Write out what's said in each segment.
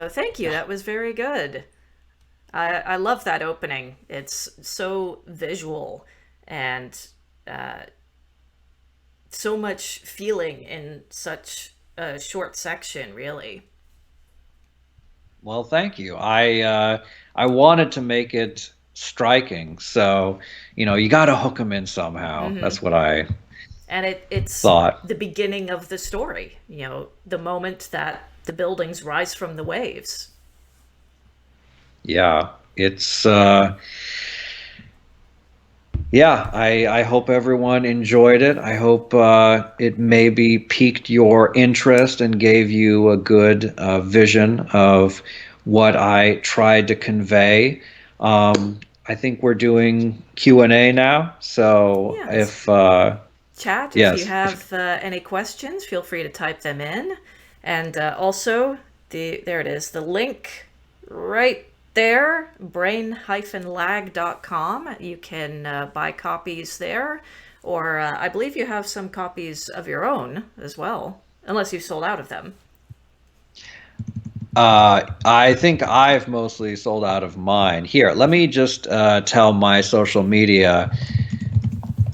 Oh, thank you. That was very good. I love that opening. It's so visual and uh, so much feeling in such a short section, really. Well, thank you. I wanted to make it striking, so you got to hook them in somehow. Hmm. That's what I And it's thought. the beginning of the story, the moment that the buildings rise from the waves. Yeah, it's yeah. I hope everyone enjoyed it. I hope it maybe piqued your interest and gave you a good vision of what I tried to convey. I think we're doing Q&A now, so Yes. if Chat, if you yes, if have any questions, feel free to type them in. And also, there it is, the link right there, brain-lag.com. You can buy copies there, or I believe you have some copies of your own as well, unless you've sold out of them. I think I've mostly sold out of mine. Here, let me just tell my social media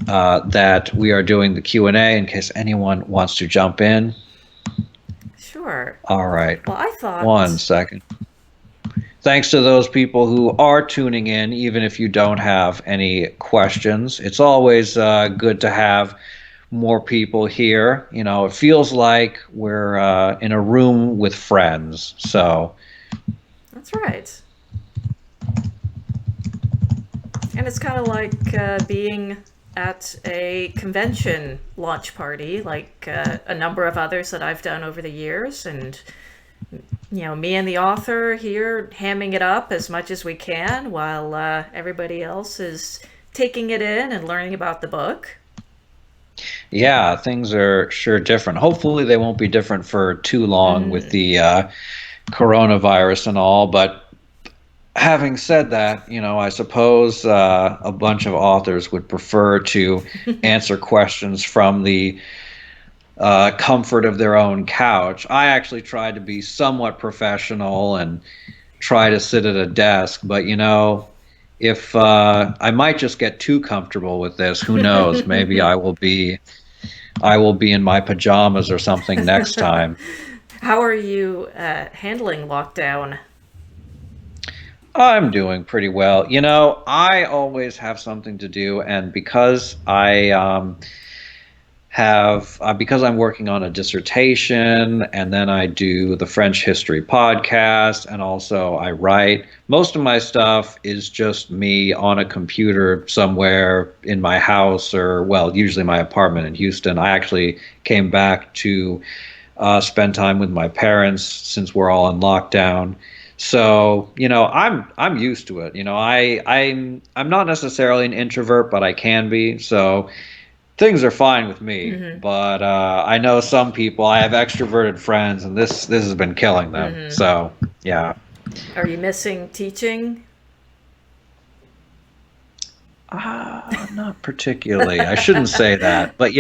that we are doing the Q&A in case anyone wants to jump in. Sure. All right, Well, I one thought, second. Thanks to those people who are tuning in, even if you don't have any questions. It's always good to have more people here. It feels like we're in a room with friends. So, that's right. And it's kind of like being at a convention launch party, like a number of others that I've done over the years. And, me and the author here hamming it up as much as we can while everybody else is taking it in and learning about the book. yeah, things are sure different. Hopefully, they won't be different for too long with Hmm. the coronavirus and all. But having said that, I suppose a bunch of authors would prefer to answer questions from the comfort of their own couch. I actually tried to be somewhat professional and try to sit at a desk, but if I might just get too comfortable with this, who knows? Maybe I will be in my pajamas or something next time. How are you handling lockdown? I'm doing pretty well. I always have something to do, and because I'm working on a dissertation, and then I do the French history podcast, and also I write. Most of my stuff is just me on a computer somewhere in my house, or, well, usually my apartment in Houston. I actually came back to spend time with my parents since we're all in lockdown. So, I'm used to it. I'm not necessarily an introvert, but I can be. So things are fine with me. Hmm. But I know some people. I have extroverted friends, and this has been killing them. Hmm. So yeah, Are you missing teaching? not particularly. I shouldn't say that, but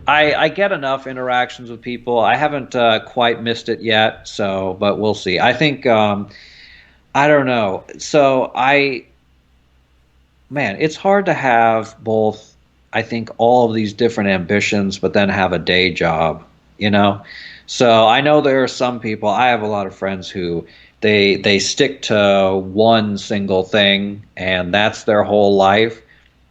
I get enough interactions with people. I haven't quite missed it yet. So, but we'll see. I think I don't know. So man, it's hard to have both, I think, all of these different ambitions, but then have a day job, you know? So I know there are some people, I have a lot of friends who they stick to one single thing and that's their whole life.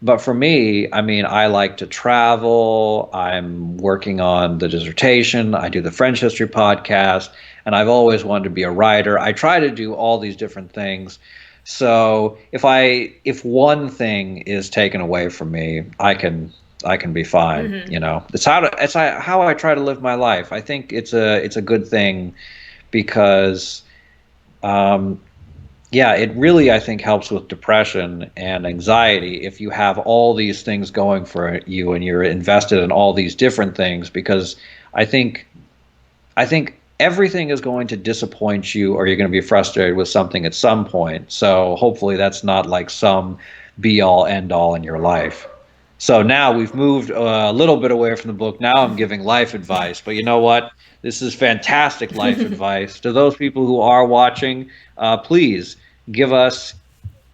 But for me, I mean, I like to travel. I'm working on the dissertation. I do the French history podcast, and I've always wanted to be a writer. I try to do all these different things. So if one thing is taken away from me, I can be fine. Hmm. It's how I try to live my life. I think it's a good thing because um, yeah, it really, I think, helps with depression and anxiety if you have all these things going for you and you're invested in all these different things because I think I think everything is going to disappoint you or you're going to be frustrated with something at some point. So hopefully that's not like some be all end all in your life. So now we've moved a little bit away from the book. Now I'm giving life advice, but you know what? This is fantastic life advice. To those people who are watching, please give us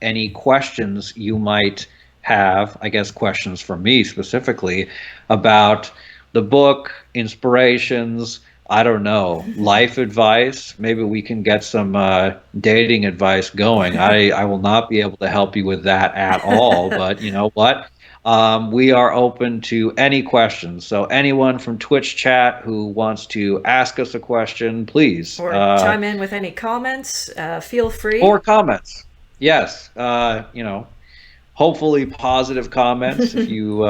any questions you might have, I guess questions for me specifically, about the book, inspirations, I don't know, life advice. Maybe we can get some dating advice going. I will not be able to help you with that at all, but you know what? We are open to any questions. So anyone from Twitch chat who wants to ask us a question, please, Or chime in with any comments. Feel free. or comments. Yes, hopefully positive comments if you,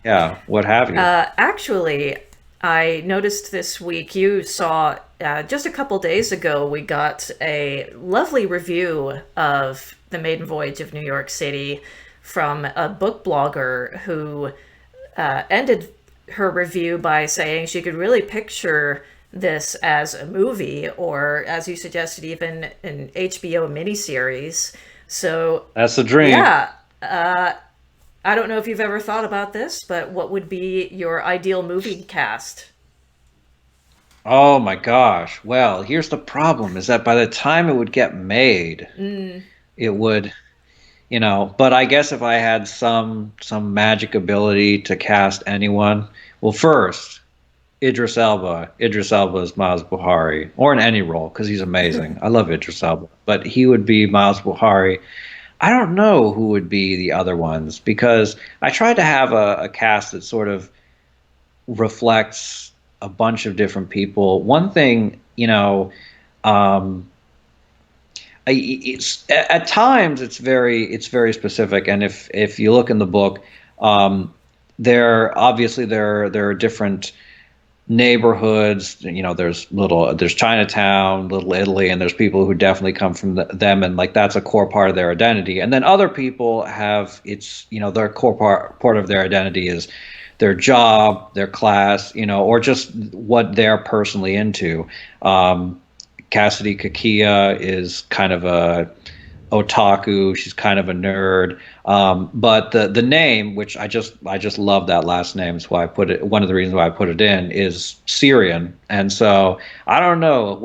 yeah, what have you. Actually, I noticed this week you saw just a couple days ago we got a lovely review of The Maiden Voyage of New York City from a book blogger who ended her review by saying she could really picture this as a movie or, as you suggested, even an HBO miniseries. So, That's the dream. yeah, I don't know if you've ever thought about this, but what would be your ideal movie cast? Oh my gosh. Well, here's the problem is that by the time it would get made, it would, but I guess if I had some magic ability to cast anyone, well, first, Idris Elba. Idris Elba is Miles Buhari, or in any role, because he's amazing. I love Idris Elba, but he would be Miles Buhari. I don't know who would be the other ones because I tried to have a cast that sort of reflects a bunch of different people. One thing, um, it's at times it's very specific, and if you look in the book, there are different neighborhoods. There's Chinatown, Little Italy, and there's people who definitely come from them, and like that's a core part of their identity. And then other people have their core part of their identity is their job, their class, or just what they're personally into. Cassidy Kakia is kind of a otaku. She's kind of a nerd. But the name, which I just love that last name, is why I put it. One of the reasons why I put it in is Syrian, and so I don't know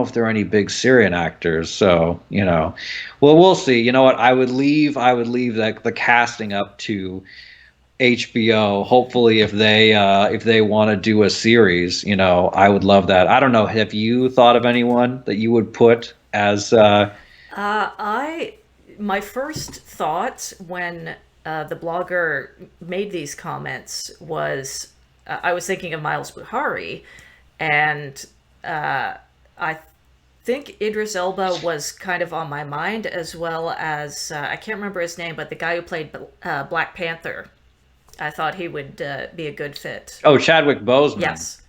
if there are any big Syrian actors. So well, we'll see. You know what? I would leave the casting up to HBO. Hopefully, if they want to do a series, I would love that. I don't know. Have you thought of anyone that you would put as? I my first thought when the blogger made these comments was I was thinking of Miles Buhari, and I think Idris Elba was kind of on my mind, as well as I can't remember his name, but the guy who played Black Panther. I thought he would be a good fit. Oh, Chadwick Boseman. Yes,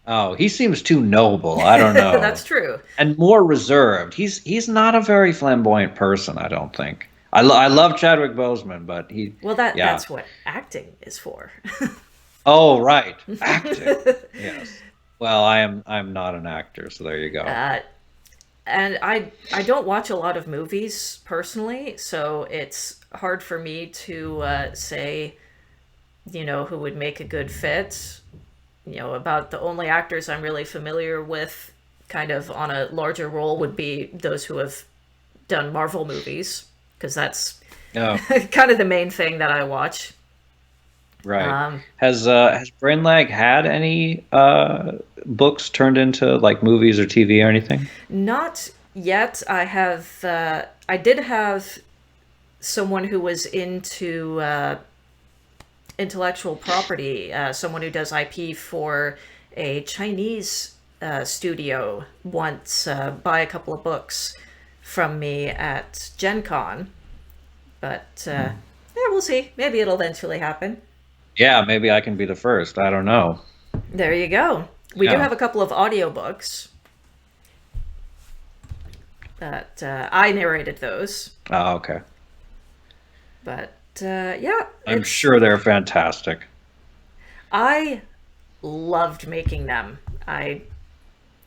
Oh, he seems too noble. I don't know. that's true. And more reserved. He's not a very flamboyant person, I don't think. I love Chadwick Boseman, but Well, yeah. that's what acting is for. Oh, right. Acting. Yes. Well, I'm not an actor, so there you go. And I don't watch a lot of movies personally, so it's hard for me to say, who would make a good fit. About the only actors I'm really familiar with, kind of on a larger role, would be those who have done Marvel movies, because that's Oh, kind of the main thing that I watch. right. Um, Has Brainlag had any books turned into like movies or TV or anything? Not yet. I did have someone who was into intellectual property, someone who does IP for a Chinese studio, once buy a couple of books from me at Gen Con. But yeah, we'll see. Maybe it'll eventually happen. Yeah, maybe I can be the first. I don't know. There you go. We do Yeah. have a couple of audiobooks, but I narrated those. Oh, okay. But yeah, I'm sure they're fantastic. I loved making them. I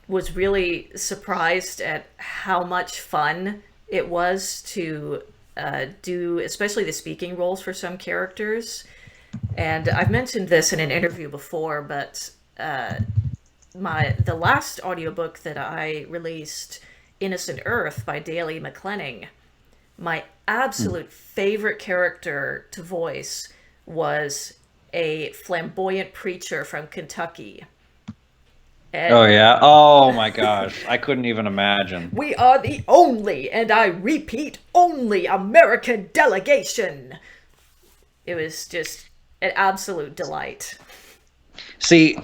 was really surprised at how much fun it was to do, especially the speaking roles for some characters. And I've mentioned this in an interview before, but the last audiobook that I released, Innocent Earth by Daley McClenning, my absolute favorite character to voice was a flamboyant preacher from Kentucky. Oh And yeah. Oh my gosh. I couldn't even imagine. we are the only, and I repeat, only American delegation. It was just an absolute delight. See,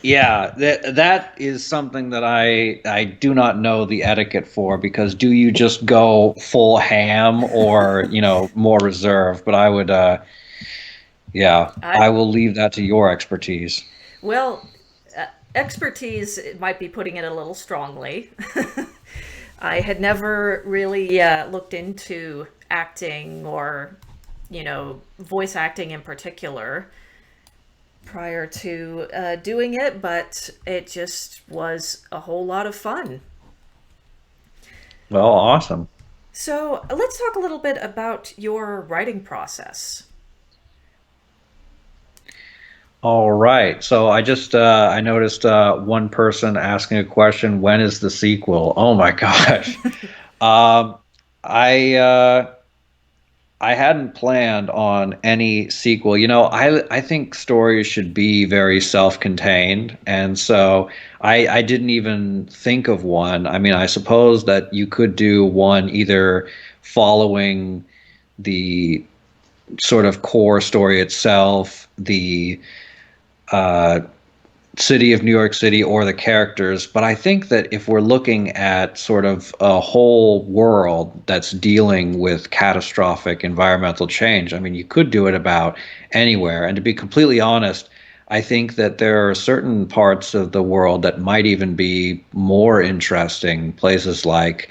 yeah, that is something that I do not know the etiquette for, because do you just go full ham, or, more reserved? But I would yeah, I I will leave that to your expertise. Well, expertise might be putting it a little strongly. I had never really looked into acting or, voice acting in particular prior to doing it, but it just was a whole lot of fun. Well, awesome. So let's talk a little bit about your writing process. All right. So I noticed one person asking a question, when is the sequel? Oh my gosh. Um, I I hadn't planned on any sequel. I think stories should be very self-contained, and so I didn't even think of one. I mean, I suppose that you could do one either following the sort of core story itself, the uh, city of New York City, or the characters. But I think that if we're looking at sort of a whole world that's dealing with catastrophic environmental change, I mean, you could do it about anywhere. And to be completely honest, I think that there are certain parts of the world that might even be more interesting. Places like,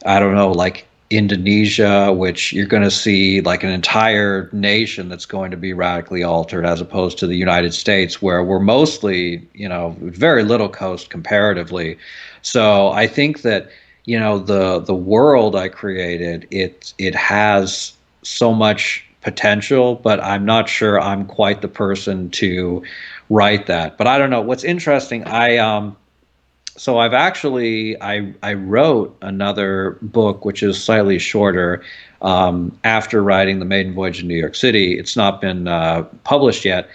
I don't know, like Indonesia, which you're going to see like an entire nation that's going to be radically altered, as opposed to the United States, where we're mostly, very little coast comparatively. So I think that, the world I created, it has so much potential, but I'm not sure I'm quite the person to write that. But I don't know. What's interesting, so I wrote another book which is slightly shorter, after writing the Maiden Voyage in New York City. It's not been published yet,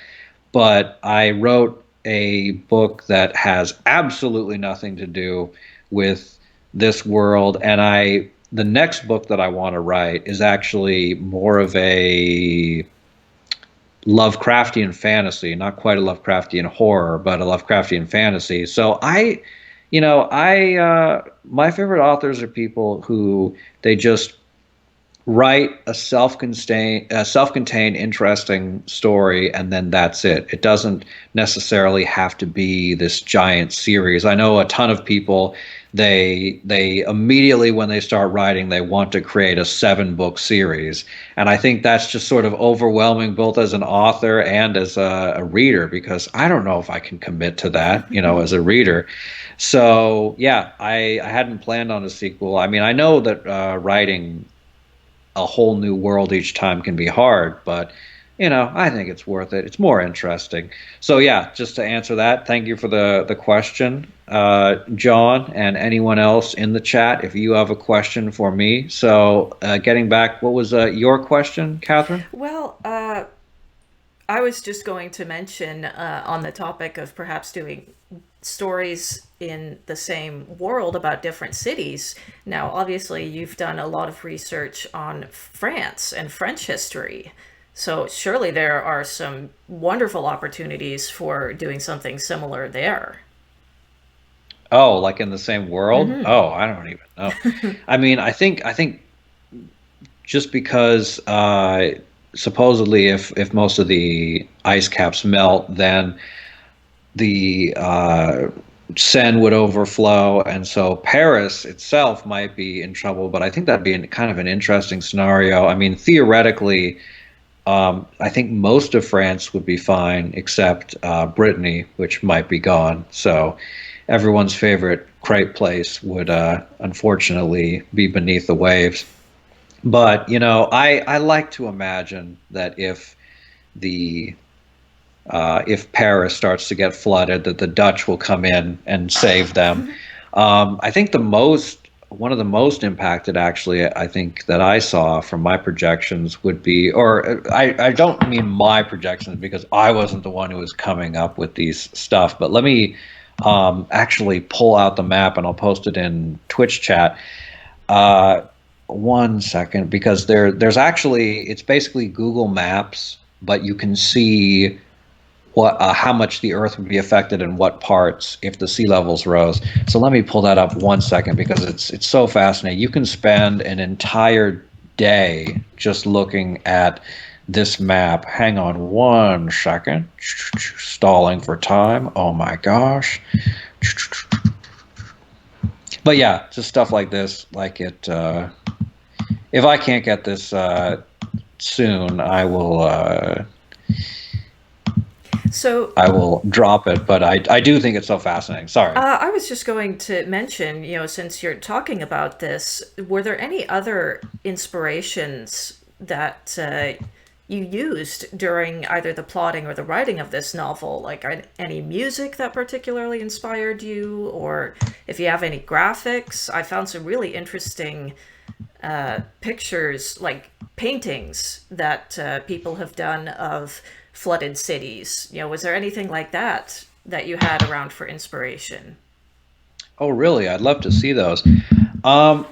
but I wrote a book that has absolutely nothing to do with this world, and the next book that I want to write is actually more of a Lovecraftian fantasy, not quite a Lovecraftian horror, but a Lovecraftian fantasy. So my favorite authors are people who they just write self-contained, interesting story, and then that's it. It doesn't necessarily have to be this giant series. I know a ton of people. They immediately, when they start writing, they want to create a 7-book series, and I think that's just sort of overwhelming, both as an author and as a reader, because I don't know if I can commit to that, as a reader. So yeah, I hadn't planned on a sequel. I mean, I know that writing a whole new world each time can be hard, but I think it's worth it. It's more interesting. So yeah, just to answer that, thank you for the question, John, and anyone else in the chat if you have a question for me. So getting back, what was your question, Catherine? Well, I was just going to mention on the topic of perhaps doing stories in the same world about different cities. Now, obviously, you've done a lot of research on France and French history. So surely there are some wonderful opportunities for doing something similar there. Oh, like in the same world? Hmm. Oh, I don't even know. I mean, I think just because supposedly if most of the ice caps melt, then the Seine would overflow, and so Paris itself might be in trouble. But I think that'd be kind of an interesting scenario. I mean, theoretically, I think most of France would be fine, except Brittany, which might be gone. So everyone's favorite crepe place would unfortunately be beneath the waves. But I like to imagine that if the if Paris starts to get flooded, that the Dutch will come in and save them. I think one of the most impacted, actually, I think that I saw from my projections would be, or I don't mean my projections because I wasn't the one who was coming up with these stuff, but let me actually pull out the map and I'll post it in Twitch chat. Uh, 1 second, because there's actually, it's basically Google Maps, but you can see what how much the Earth would be affected in what parts if the sea levels rose. So let me pull that up 1 second because it's so fascinating. You can spend an entire day just looking at this map. Hang on 1 second. Stalling for time. Oh my gosh. But yeah, just stuff like this. Like it. If I can't get this soon, I will. So I will drop it, but I do think it's so fascinating. Sorry. I was just going to mention, since you're talking about this, were there any other inspirations that you used during either the plotting or the writing of this novel? Like any music that particularly inspired you, or if you have any graphics? I found some really interesting pictures, like paintings that people have done of flooded cities. Was there anything like that that you had around for inspiration? Oh, really? I'd love to see those. Um,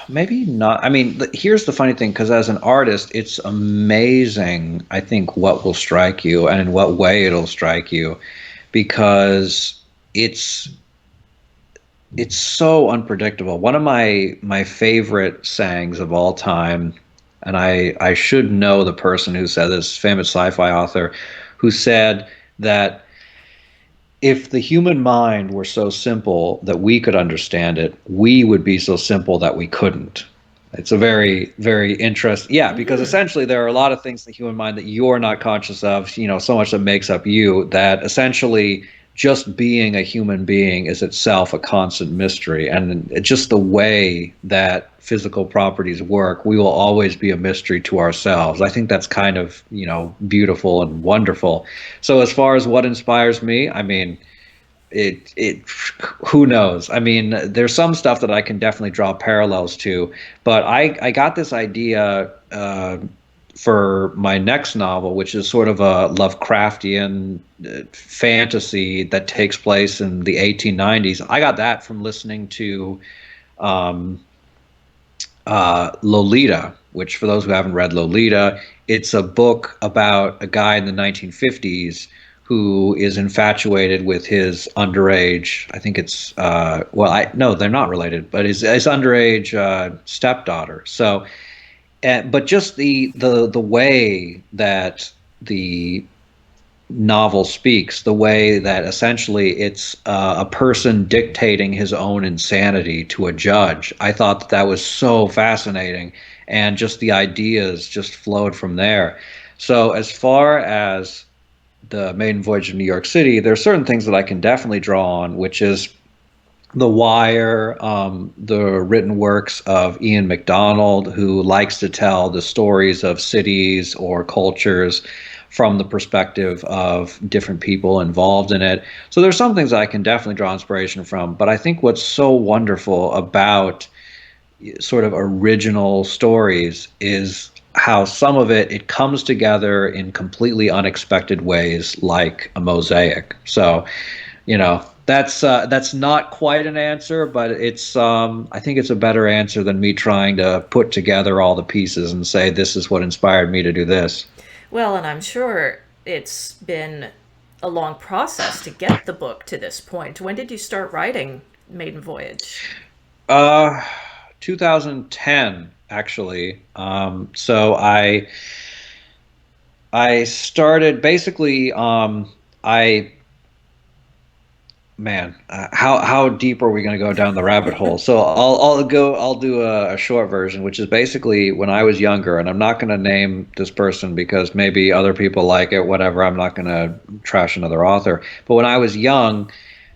Maybe not. I mean, here's the funny thing, because as an artist, it's amazing, I think, what will strike you and in what way it'll strike you, because it's it's so unpredictable. One of my favorite sayings of all time, and I should know the person who said this, famous sci-fi author, who said that if the human mind were so simple that we could understand it, we would be so simple that we couldn't. It's a very, very interesting, yeah, because Mm. essentially there are a lot of things in the human mind that you're not conscious of, so much that makes up you, that essentially just being a human being is itself a constant mystery. And it's just the way that physical properties work, we will always be a mystery to ourselves. I think that's kind of, beautiful and wonderful. So as far as what inspires me, I mean, it who knows? I mean, there's some stuff that I can definitely draw parallels to, but I got this idea for my next novel, which is sort of a Lovecraftian fantasy that takes place in the 1890s. I got that from listening to um, Lolita, which, for those who haven't read Lolita, it's a book about a guy in the 1950s who is infatuated with his underage. I think it's well, I no, they're not related, but his underage stepdaughter. So, but just the way that the novel speaks, the way that essentially it's a person dictating his own insanity to a judge. I thought that was so fascinating, and just the ideas just flowed from there. So as far as the maiden voyage of New York City, there are certain things that I can definitely draw on, which is The Wire, the written works of Ian MacDonald, who likes to tell the stories of cities or cultures from the perspective of different people involved in it. So there's some things I can definitely draw inspiration from, but I think what's so wonderful about sort of original stories is how some of it comes together in completely unexpected ways, like a mosaic. So, that's not quite an answer, but it's I think it's a better answer than me trying to put together all the pieces and say this is what inspired me to do this. Well, and I'm sure it's been a long process to get the book to this point. When did you start writing Maiden Voyage? Uh, 2010 actually. So I started basically. I Man, how deep are we going to go down the rabbit hole? So I'll do a short version, which is basically when I was younger, and I'm not going to name this person because maybe other people like it, whatever. I'm not going to trash another author. But when I was young,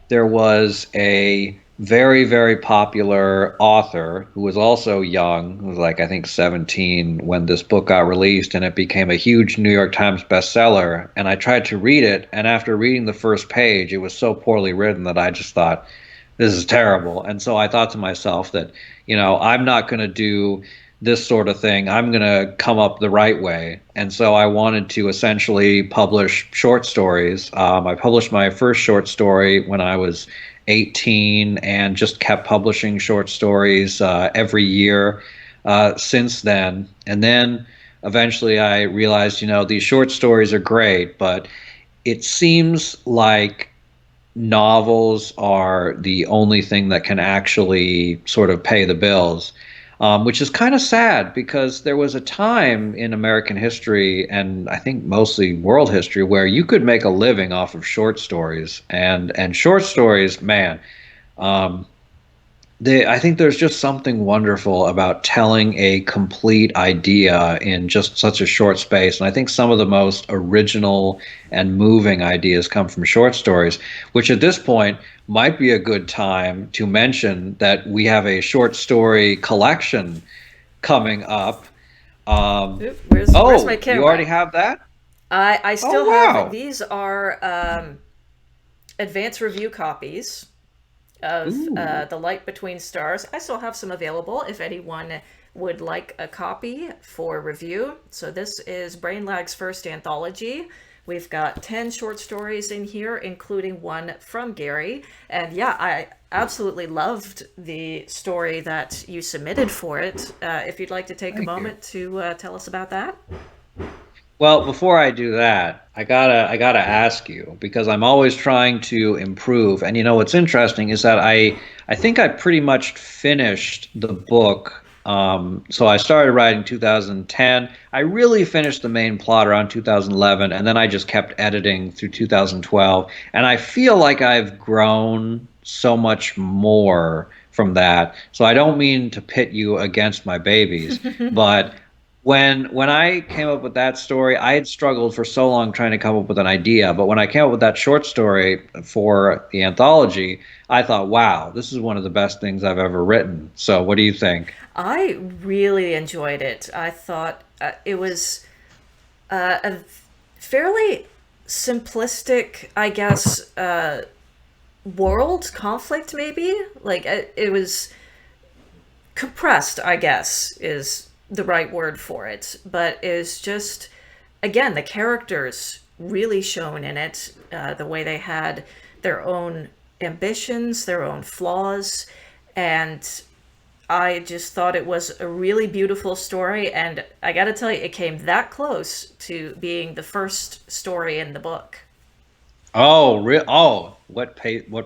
there was a very, very popular author who was also young, who was like, I think 17 when this book got released, and it became a huge New York Times bestseller. And I tried to read it, and after reading the first page, it was so poorly written that I just thought, this is terrible. And so I thought to myself that, I'm not going to do this sort of thing. I'm going to come up the right way. And so I wanted to essentially publish short stories. I published my first short story when I was 18 and just kept publishing short stories every year since then. And then eventually I realized, these short stories are great, but it seems like novels are the only thing that can actually sort of pay the bills, which is kind of sad because there was a time in American history and I think mostly world history where you could make a living off of short stories and short stories, man. Um, I think there's just something wonderful about telling a complete idea in just such a short space. And I think some of the most original and moving ideas come from short stories, which at this point might be a good time to mention that we have a short story collection coming up. Oop, where's my Oh, you already camera? have that? I Oh, still have, wow. these are advanced review copies of Ooh, The Light Between Stars. I still have some available if anyone would like a copy for review. So this is Brain Lag's first anthology. We've got 10 short stories in here, including one from Gary. And yeah, I absolutely loved the story that you submitted for it. If you'd like to take a thank you. moment to tell us about that. Well, before I do that, I gotta ask you because I'm always trying to improve. And what's interesting is that I think I pretty much finished the book. So I started writing 2010. I really finished the main plot around 2011, and then I just kept editing through 2012. And I feel like I've grown so much more from that. So I don't mean to pit you against my babies, but when I came up with that story, I had struggled for so long trying to come up with an idea. But when I came up with that short story for the anthology, I thought, wow, this is one of the best things I've ever written. So, what do you think? I really enjoyed it. I thought it was a fairly simplistic, I guess, world conflict, maybe. Like, it was compressed, I guess, is the right word for it. But is just, again, the characters really shown in it, the way they had their own ambitions, their own flaws, and I just thought it was a really beautiful story, and I gotta tell you, it came that close to being the first story in the book. Oh, what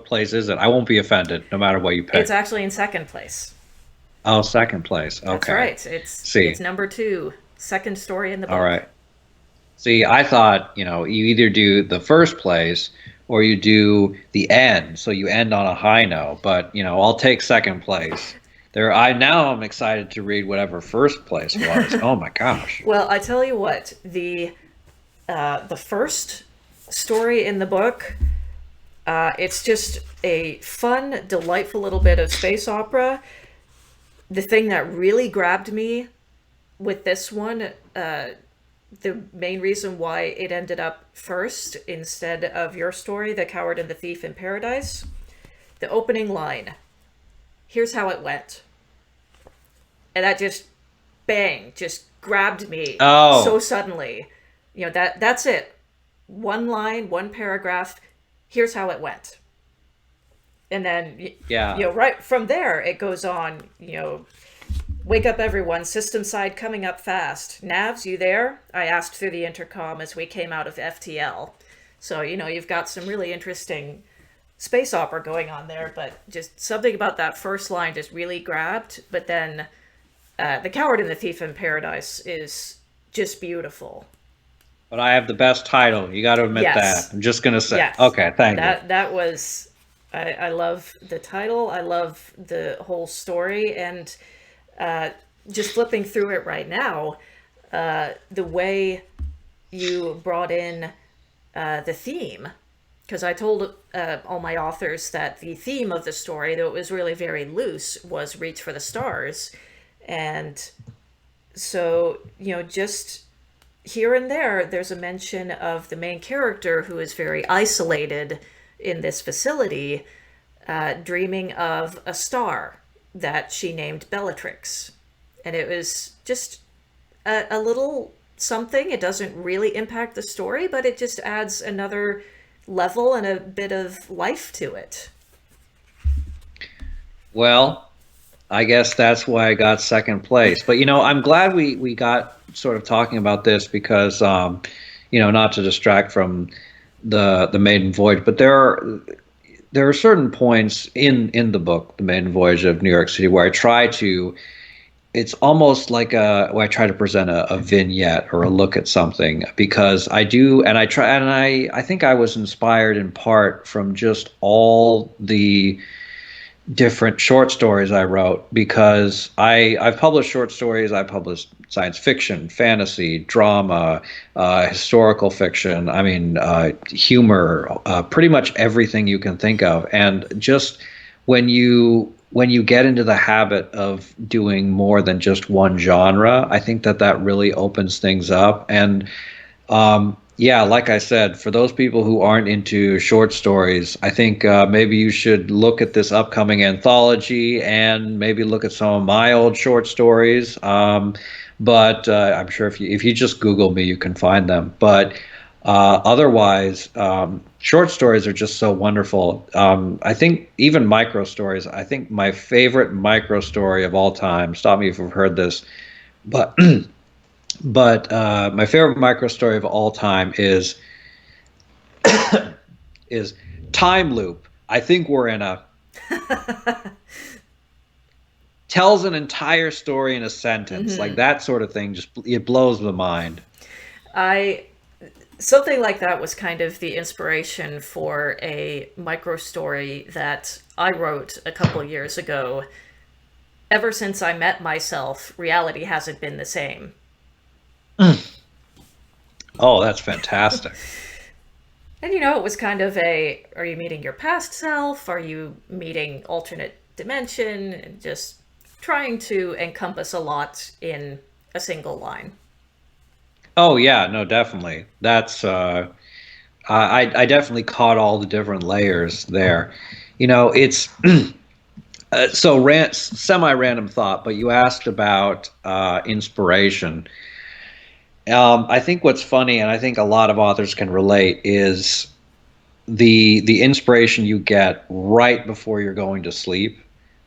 place is it? I won't be offended no matter what you It's pick. actually in second place. Oh, second place. That's Okay. right. It's See, number two, second story in the all book. right. See, I thought, you either do the first place or you do the end, so you end on a high note. But, I'll take second place. I'm excited to read whatever first place was. Oh my gosh. Well, I tell you what, the first story in the book, it's just a fun, delightful little bit of space opera. The thing that really grabbed me with this one, the main reason why it ended up first instead of your story, The Coward and the Thief in Paradise, the opening line, here's how it went. And that just, bang, just grabbed me so Oh, suddenly. That's it. One line, one paragraph, here's how it went. And then, yeah. right from there, it goes on, wake up everyone, system side coming up fast. Navs, you there? I asked through the intercom as we came out of FTL. So, you've got some really interesting space opera going on there, but just something about that first line just really grabbed. But then The Coward and the Thief in Paradise is just beautiful. But I have the best title. You got to admit that. Yes. I'm just gonna say. Yes. Okay, thank you. That was, I love the title. I love the whole story. And uh, just flipping through it right now, the way you brought in the theme because I told all my authors that the theme of the story, though it was really very loose, was reach for the stars. And so, just here and there, there's a mention of the main character who is very isolated in this facility, dreaming of a star that she named Bellatrix. And it was just a little something. It doesn't really impact the story, but it just adds another level and a bit of life to it. Well, I guess that's why I got second place. But I'm glad we got sort of talking about this because not to distract from the maiden voyage, but there are certain points in the book, The Maiden Voyage of New York City, where I try to. It's almost like where I try to present a vignette or a look at something because I do, and I try, and I think I was inspired in part from just all the different short stories I wrote because I've published short stories, I published science fiction, fantasy, drama, historical fiction. I mean, humor, pretty much everything you can think of. And just when you get into the habit of doing more than just one genre, I think that really opens things up. And yeah, like I said, for those people who aren't into short stories, I think maybe you should look at this upcoming anthology and maybe look at some of my old short stories. But I'm sure if you just Google me, you can find them. But otherwise, short stories are just so wonderful. I think even micro stories. I think my favorite micro story of all time. Stop me if you've heard this, but. But my favorite micro story of all time is Time Loop. I think we're in a tells an entire story in a sentence. Like that sort of thing just it blows the mind. I Something like that was kind of the inspiration for a micro story that I wrote a couple years ago. Ever since I met myself, reality hasn't been the same. Oh, that's fantastic. And it was kind of are you meeting your past self? Are you meeting alternate dimension? And just trying to encompass a lot in a single line. Oh yeah, no, definitely. That's I definitely caught all the different layers there. It's so semi-random thought, but you asked about inspiration. I think what's funny, and I think a lot of authors can relate, is the inspiration you get right before you're going to sleep,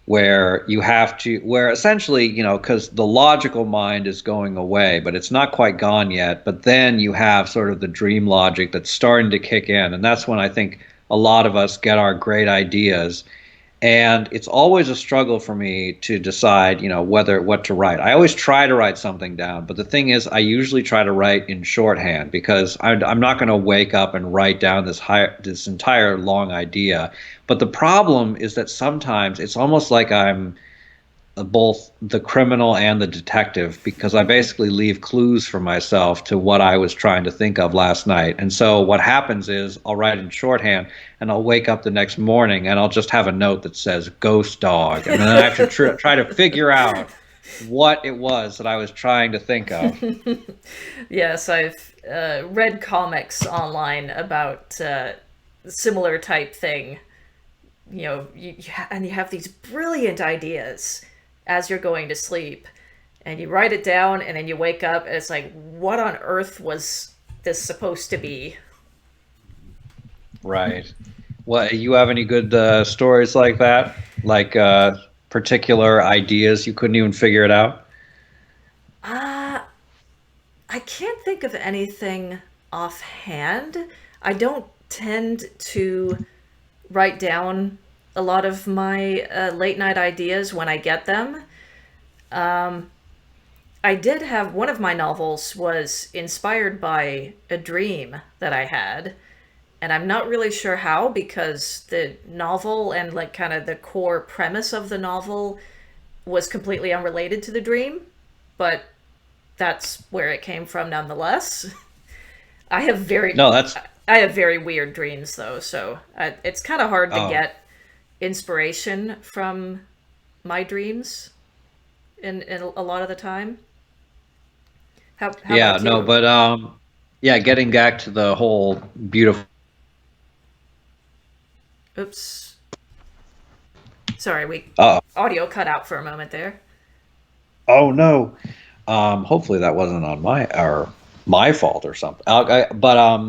where essentially, because the logical mind is going away, but it's not quite gone yet. But then you have sort of the dream logic that's starting to kick in, and that's when I think a lot of us get our great ideas. And it's always a struggle for me to decide, whether what to write. I always try to write something down, but the thing is, I usually try to write in shorthand because I'm not going to wake up and write down this entire long idea. But the problem is that sometimes it's almost like I'm both the criminal and the detective because I basically leave clues for myself to what I was trying to think of last night. And so what happens is I'll write in shorthand and I'll wake up the next morning and I'll just have a note that says ghost dog. And then I have to try to figure out what it was that I was trying to think of. Yes, I've read comics online about similar type thing. And you have these brilliant ideas as you're going to sleep, and you write it down, and then you wake up, and it's like, what on earth was this supposed to be? Right. What, you have any good stories like that? Like particular ideas you couldn't even figure it out? Uh, I can't think of anything offhand. I don't tend to write down a lot of my late night ideas when I get them. Um, I did have one of my novels was inspired by a dream that I had, and I'm not really sure how because the novel and like kind of the core premise of the novel was completely unrelated to the dream, but that's where it came from nonetheless. I have very No, that's I have very weird dreams though, so it's kind of hard to Oh, get inspiration from my dreams in a lot of the time. How yeah, about no, you? but yeah, getting back to the whole beautiful. Oops. Sorry, we Uh, audio cut out for a moment there. oh no. Hopefully that wasn't on my fault or something. But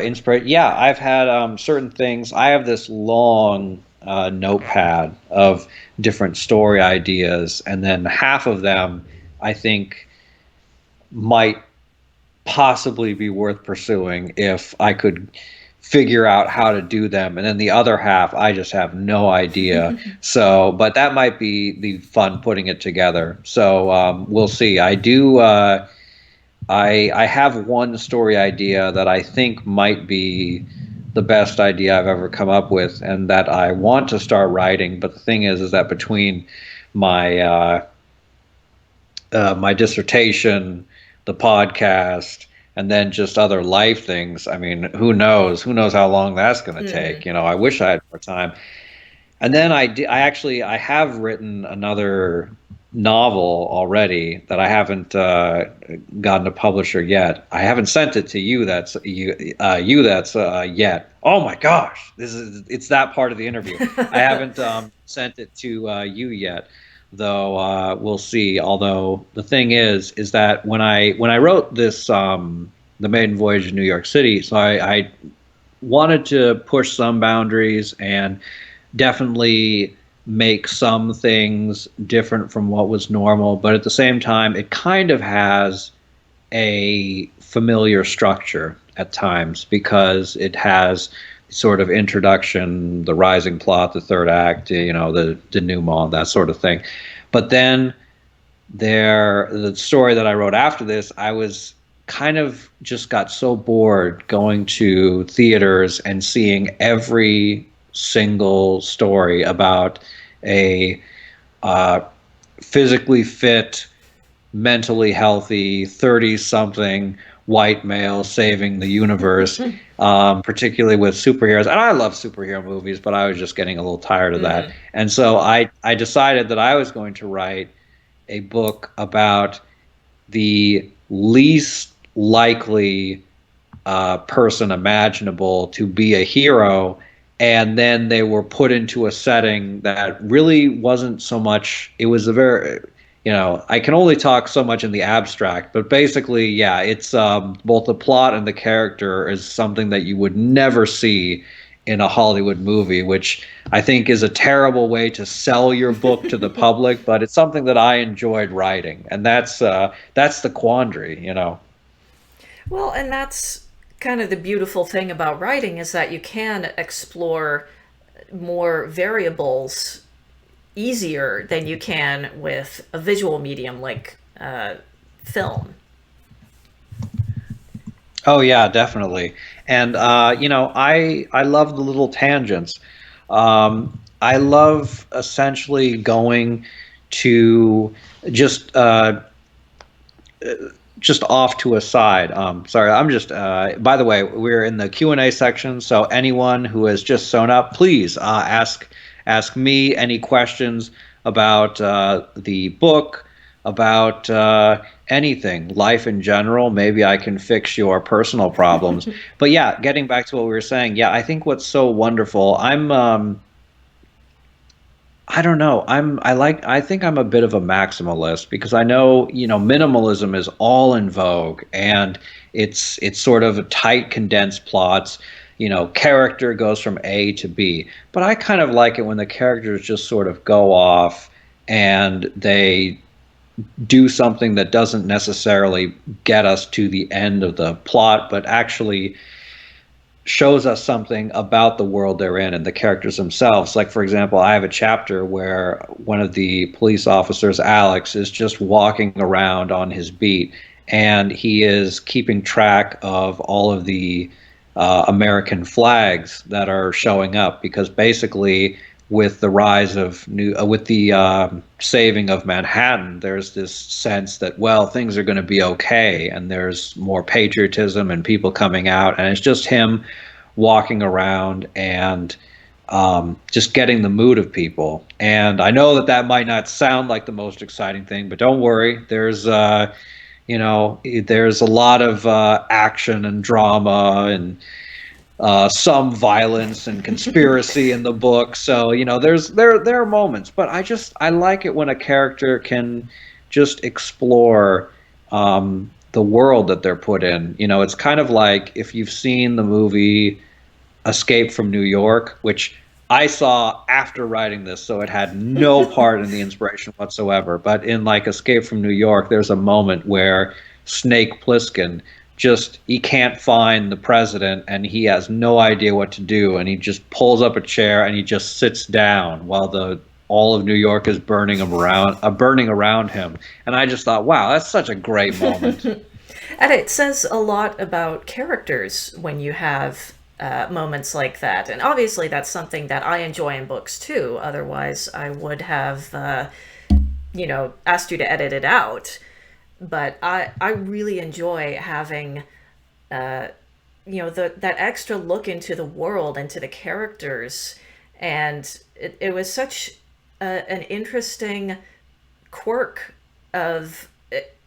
inspiration. Yeah, I've had certain things. I have this long notepad of different story ideas, and then half of them I think might possibly be worth pursuing if I could figure out how to do them. And then the other half, I just have no idea. So, but that might be the fun putting it together. So we'll see. I do. I have one story idea that I think might be the best idea I've ever come up with, and that I want to start writing. But the thing is that between my my dissertation, the podcast, and then just other life things. I mean, who knows? Who knows how long that's going to Hmm. take? You know, I wish I had more time. And then I actually I have written another novel already that I haven't gotten a publisher yet. I haven't sent it to you. That's yet. Oh my gosh, this is it's that part of the interview. I haven't sent it to you yet, though. We'll see. Although the thing is that when I wrote this the maiden voyage to New York City, so I wanted to push some boundaries and definitely make some things different from what was normal, but at the same time, it kind of has a familiar structure at times because it has sort of introduction, the rising plot, the third act, the denouement, that sort of thing. But then the story that I wrote after this, I was kind of just got so bored going to theaters and seeing every single story about a uh, physically fit, mentally healthy 30 something white male saving the universe, particularly with superheroes. And I love superhero movies, but I was just getting a little tired of that. Hmm. And so I decided that I was going to write a book about the least likely person imaginable to be a hero, and then they were put into a setting that really wasn't so much. It was a very, I can only talk so much in the abstract, but basically, yeah, it's both the plot and the character is something that you would never see in a Hollywood movie, which I think is a terrible way to sell your book to the public, but it's something that I enjoyed writing, and that's the quandary. Well, and that's kind of the beautiful thing about writing is that you can explore more variables easier than you can with a visual medium like film. Oh yeah, definitely. And I love the little tangents. I love essentially going to just uh, just off to a side. Sorry, I'm just. By the way, we're in the Q&A section, so anyone who has just sewn up, please ask me any questions about the book, about anything, life in general. Maybe I can fix your personal problems. But yeah, getting back to what we were saying, yeah, I think what's so wonderful. I don't know. I think I'm a bit of a maximalist because I know, minimalism is all in vogue and it's sort of tight condensed plots, character goes from A to B. But I kind of like it when the characters just sort of go off and they do something that doesn't necessarily get us to the end of the plot, but actually shows us something about the world they're in and the characters themselves. Like, for example, I have a chapter where one of the police officers, Alex, is just walking around on his beat and he is keeping track of all of the American flags that are showing up because basically with the rise of with the saving of Manhattan, there's this sense that, well, things are going to be okay, and there's more patriotism and people coming out, and it's just him walking around and just getting the mood of people. And I know that that might not sound like the most exciting thing, but don't worry. There's a lot of action and drama and some violence and conspiracy in the book. So there are moments, but I like it when a character can just explore the world that they're put in. It's kind of like if you've seen the movie Escape from New York, which I saw after writing this, so it had no part in the inspiration whatsoever. But in like Escape from New York, there's a moment where Snake Plissken he can't find the president and he has no idea what to do, and he just pulls up a chair and he just sits down while the all of New York is burning around him. And I just thought, wow, that's such a great moment. And it says a lot about characters when you have moments like that. And obviously, that's something that I enjoy in books too. Otherwise, I would have, asked you to edit it out. But I really enjoy having, that extra look into the world and to the characters. And it was such an interesting quirk of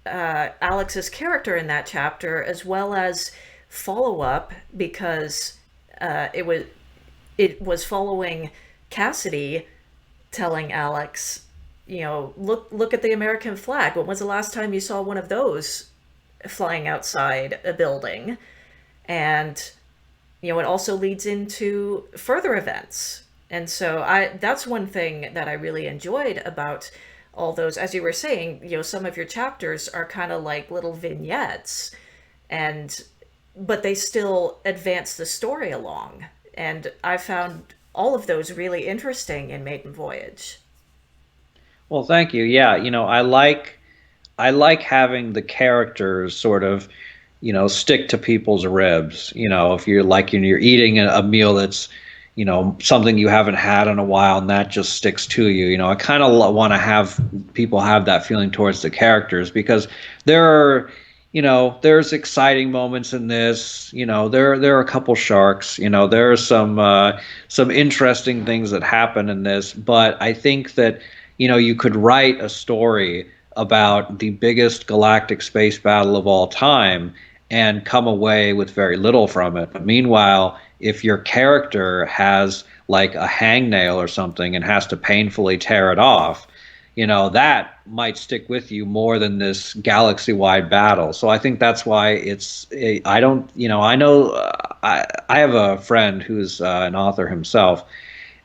Alex's character in that chapter, as well as follow up, because it was following Cassidy telling Alex, look at the American flag. When was the last time you saw one of those flying outside a building? And it also leads into further events. And so that's one thing that I really enjoyed about all those. As you were saying, some of your chapters are kind of like little vignettes, but they still advance the story along. And I found all of those really interesting in Maiden Voyage. Well, thank you. Yeah, I like having the characters sort of, stick to people's ribs. If you're eating a meal that's, something you haven't had in a while, and that just sticks to you. I kind of want to have people have that feeling towards the characters, because there are, there's exciting moments in this. There are a couple sharks. There are some interesting things that happen in this. But I think that you could write a story about the biggest galactic space battle of all time and come away with very little from it. But meanwhile, if your character has like a hangnail or something and has to painfully tear it off, that might stick with you more than this galaxy-wide battle. So I think that's why I don't, I know, I have a friend who's an author himself,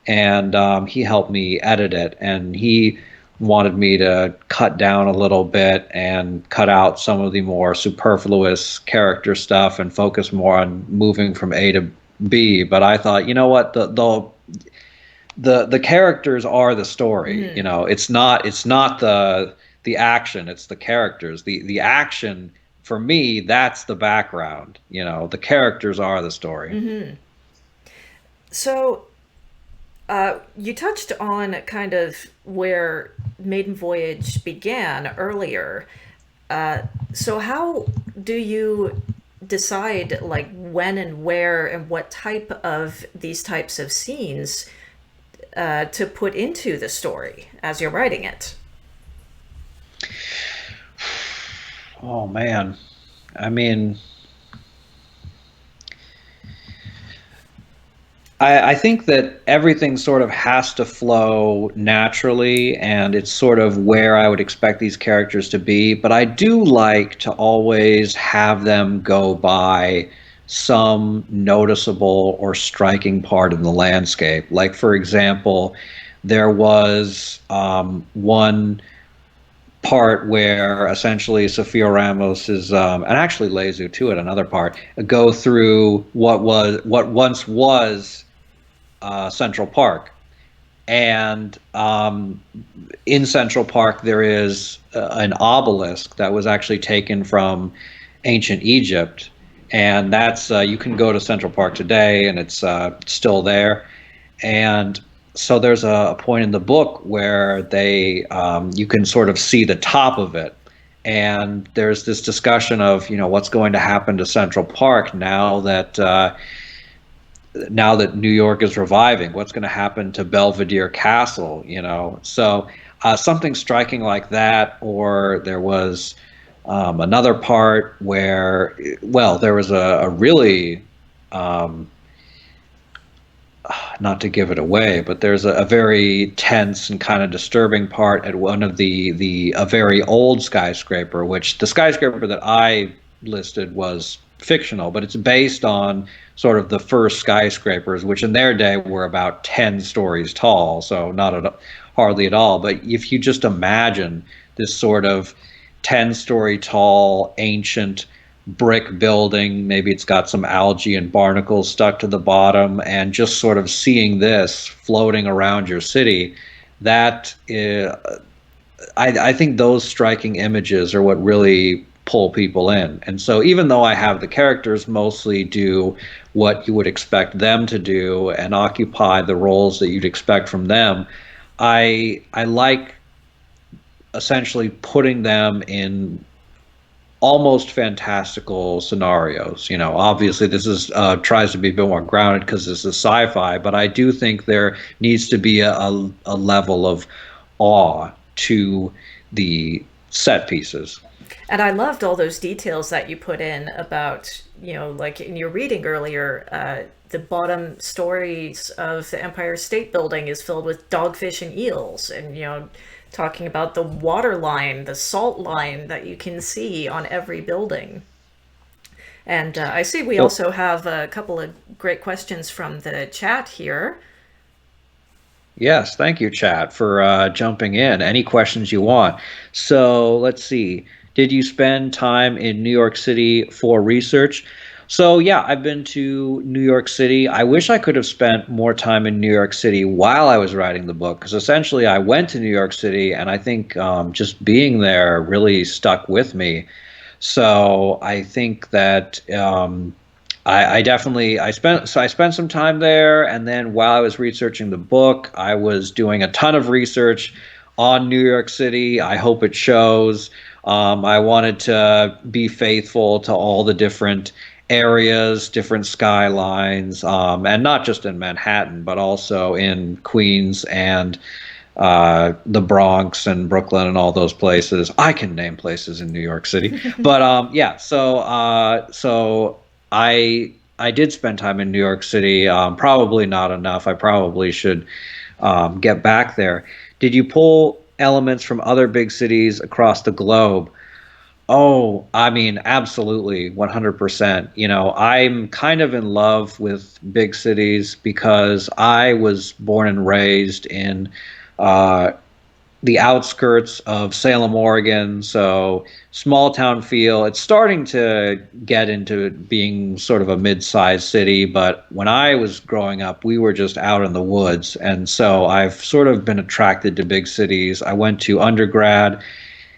and he helped me edit it, and he wanted me to cut down a little bit and cut out some of the more superfluous character stuff and focus more on moving from A to B. But I thought, you know what, the characters are the story. Mm-hmm. It's not the action, it's the characters. The action, for me, that's the background. The characters are the story. Mm-hmm. So you touched on kind of where Maiden Voyage began earlier. So how do you decide like when and where and what type of these types of scenes to put into the story as you're writing it? Oh man, I mean, I think that everything sort of has to flow naturally, and it's sort of where I would expect these characters to be. But I do like to always have them go by some noticeable or striking part of the landscape. Like, for example, there was one part where essentially Sophia Ramos is, and actually Lezu too at another part, go through what once was Central Park. And in Central Park, there is an obelisk that was actually taken from ancient Egypt. And that's, you can go to Central Park today and it's still there. And so there's a point in the book where they you can sort of see the top of it, and there's this discussion of what's going to happen to Central Park now that New York is reviving. What's going to happen to Belvedere Castle? So something striking like that. Or there was another part where, well, there was a really um, not to give it away, but there's a very tense and kind of disturbing part at one of the a very old skyscraper, which the skyscraper that I listed was fictional, but it's based on sort of the first skyscrapers, which in their day were about 10 stories tall, so not hardly at all. But if you just imagine this sort of 10-story tall ancient brick building. Maybe it's got some algae and barnacles stuck to the bottom, and just sort of seeing this floating around your city, that I think those striking images are what really pull people in. And so even though I have the characters mostly do what you would expect them to do and occupy the roles that you'd expect from them, I like essentially putting them in almost fantastical scenarios. Obviously this is tries to be a bit more grounded because this is sci-fi, but I do think there needs to be a level of awe to the set pieces. And I loved all those details that you put in about, like in your reading earlier, the bottom stories of the Empire State Building is filled with dogfish and eels, and talking about the water line, the salt line that you can see on every building. And I see we So also have a couple of great questions from the chat here. yes, thank you, chat, for jumping in. Any questions you want. So let's see. Did you spend time in New York City for research? So yeah, I've been to New York City. I wish I could have spent more time in New York City while I was writing the book, because essentially I went to New York City, and I think just being there really stuck with me. So I think that I definitely I spent some time there, and then while I was researching the book, I was doing a ton of research on New York City. I hope it shows. I wanted to be faithful to all the different areas, different skylines, and not just in Manhattan, but also in Queens and the Bronx and Brooklyn and all those places. I can name places in New York City, but yeah. So I did spend time in New York City. Probably not enough. I probably should get back there. Did you pull elements from other big cities across the globe? Oh, I mean, absolutely, 100%. I'm kind of in love with big cities because I was born and raised in uh, the outskirts of Salem, Oregon. So small town feel. It's starting to get into being sort of a mid-sized city, but when I was growing up, we were just out in the woods. And so I've sort of been attracted to big cities. I went to undergrad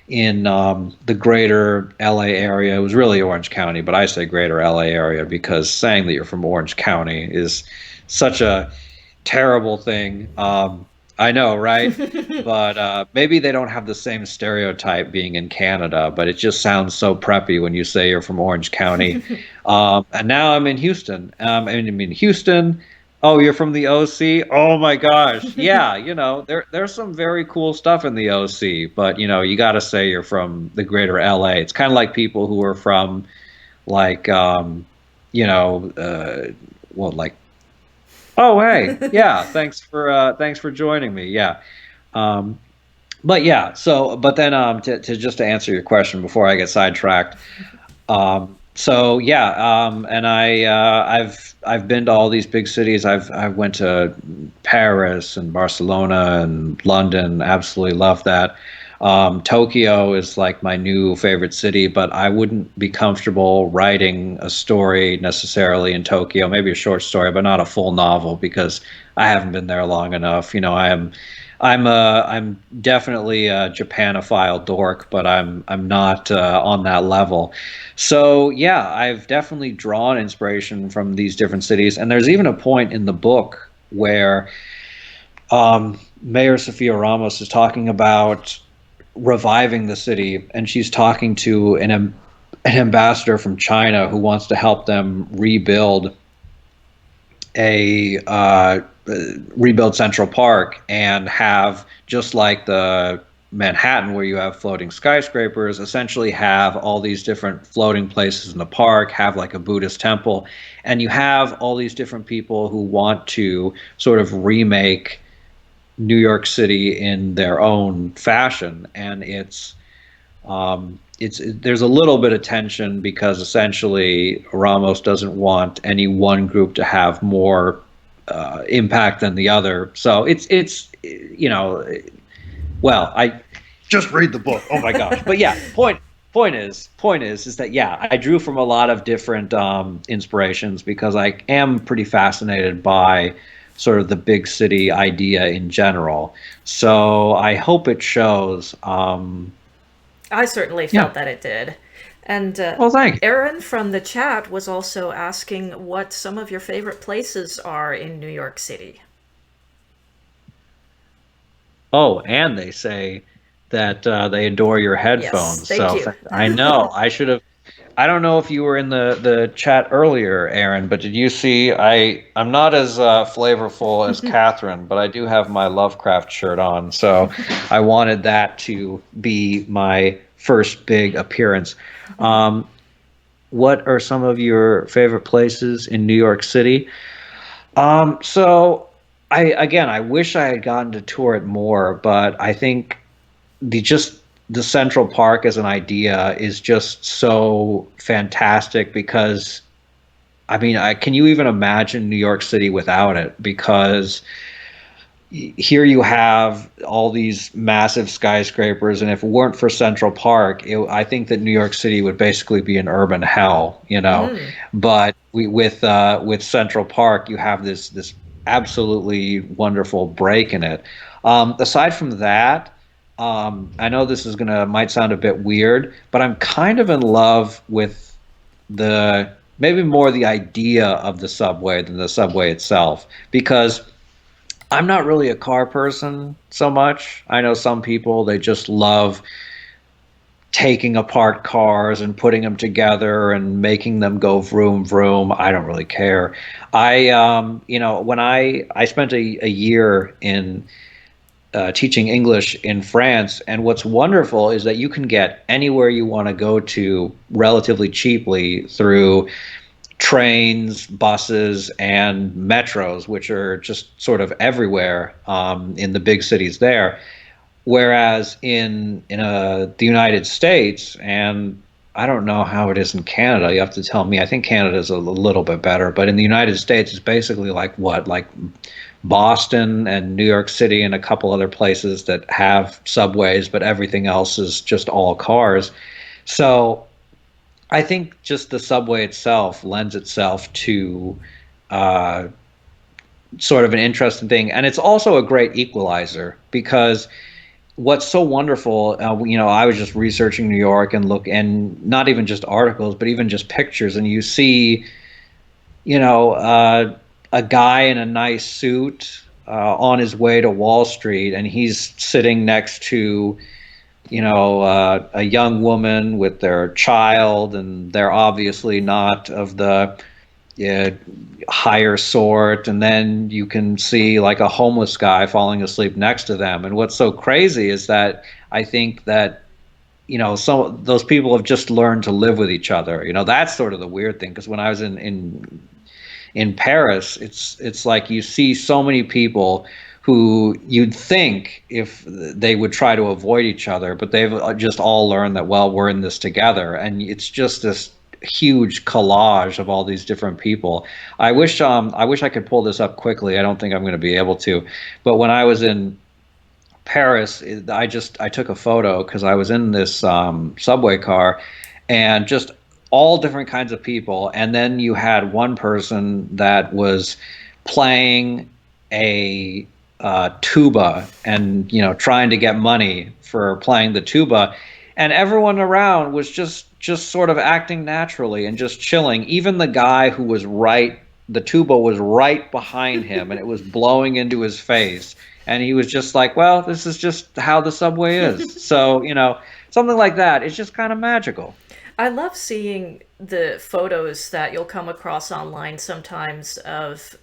in the greater LA area. It was really Orange County, but I say greater LA area because saying that you're from Orange County is such a terrible thing. I know, right? But maybe they don't have the same stereotype being in Canada, but it just sounds so preppy when you say you're from Orange County. And now I'm in Houston. I'm in Houston. Oh, you're from the OC? Oh my gosh. Yeah, there's some very cool stuff in the OC, but you got to say you're from the greater LA. It's kind of like people who are from like you know, well like oh, hey. Yeah, thanks for joining me. Yeah. Um, but yeah, but then to just to answer your question before I get sidetracked. So yeah, and I've been to all these big cities. I went to Paris and Barcelona and London. Absolutely love that. Tokyo is like my new favorite city, but I wouldn't be comfortable writing a story necessarily in Tokyo. Maybe a short story, but not a full novel because I haven't been there long enough. I'm definitely a Japanophile dork, but I'm not on that level. So yeah, I've definitely drawn inspiration from these different cities, and there's even a point in the book where Mayor Sofia Ramos is talking about reviving the city, and she's talking to an ambassador from China who wants to help them a rebuild Central Park and have, just like the Manhattan where you have floating skyscrapers, essentially have all these different floating places in the park, have like a Buddhist temple, and you have all these different people who want to sort of remake New York City in their own fashion. And there's a little bit of tension because essentially Ramos doesn't want any one group to have more impact than the other. So it's well, I just read the book. Oh my gosh! But yeah, point is that yeah, I drew from a lot of different inspirations because I am pretty fascinated by sort of the big city idea in general. So I hope it shows. I certainly Yeah. felt that it did. And Well, thank you. Aaron from the chat was also asking what some of your favorite places are in New York City. Oh, and they say that they adore your Yes, headphones. thank So you. I know I should have. I don't know if you were in the chat earlier, Aaron, but did you see? I'm not as flavorful as Catherine, but I do have my Lovecraft shirt on, so I wanted that to be my first big appearance. Um, what are some of your favorite places in New York City? So I wish I had gotten to tour it more, but I think the Central Park as an idea is just so fantastic because I mean, can you even imagine New York City without it? Because here you have all these massive skyscrapers, and if it weren't for Central Park, I think that New York City would basically be an urban hell, you know. Mm. But with Central Park, you have this absolutely wonderful break in it. Aside from that, I know this is gonna might sound a bit weird, but I'm kind of in love with the maybe more the idea of the subway than the subway itself because I'm not really a car person so much. I know some people they just love taking apart cars and putting them together and making them go vroom vroom. I don't really care. When I spent a year in teaching English in France, and what's wonderful is that you can get anywhere you want to go to relatively cheaply through trains, buses, and metros, which are just sort of everywhere in the big cities there. Whereas in the United States, and I don't know how it is in Canada. You have to tell me. I think Canada is a little bit better, but in the United States, it's basically like what, like Boston and New York City and a couple other places that have subways, but everything else is just all cars. So I think just the subway itself lends itself to uh, sort of an interesting thing, and it's also a great equalizer because what's so wonderful, I was just researching New York and look, and not even just articles, but even just pictures, and you see, you know, a guy in a nice suit on his way to Wall Street, and he's sitting next to a young woman with their child, and they're obviously not of the uh, higher sort. And then you can see like a homeless guy falling asleep next to them. And what's so crazy is that I think that some those people have just learned to live with each other. That's sort of the weird thing because when I was in Paris, it's like you see so many people who you'd think if they would try to avoid each other, but they've just all learned that, well, we're in this together, and it's just this huge collage of all these different people. I wish I could pull this up quickly. I don't think I'm going to be able to, but when I was in Paris, I took a photo because I was in this subway car, and just all different kinds of people. And then you had one person that was playing a tuba, and trying to get money for playing the tuba, and everyone around was just sort of acting naturally and just chilling. Even the guy the tuba was right behind him, and it was blowing into his face, And he was just like, well, this is just how the subway is. So, something like that. It's just kind of magical. I love seeing the photos that you'll come across online sometimes of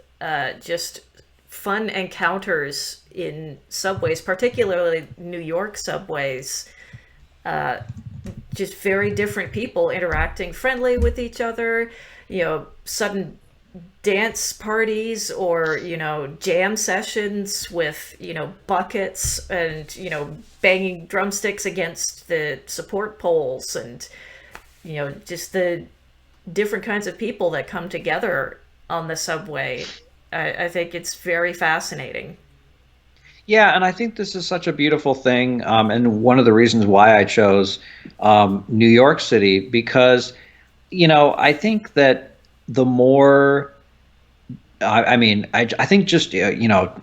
just fun encounters in subways, particularly New York subways. Just very different people interacting friendly with each other, sudden dance parties or, jam sessions with, buckets and, banging drumsticks against the support poles and, just the different kinds of people that come together on the subway. I think it's very fascinating. Yeah, and I think this is such a beautiful thing, and one of the reasons why I chose New York City because, I think that the more I think just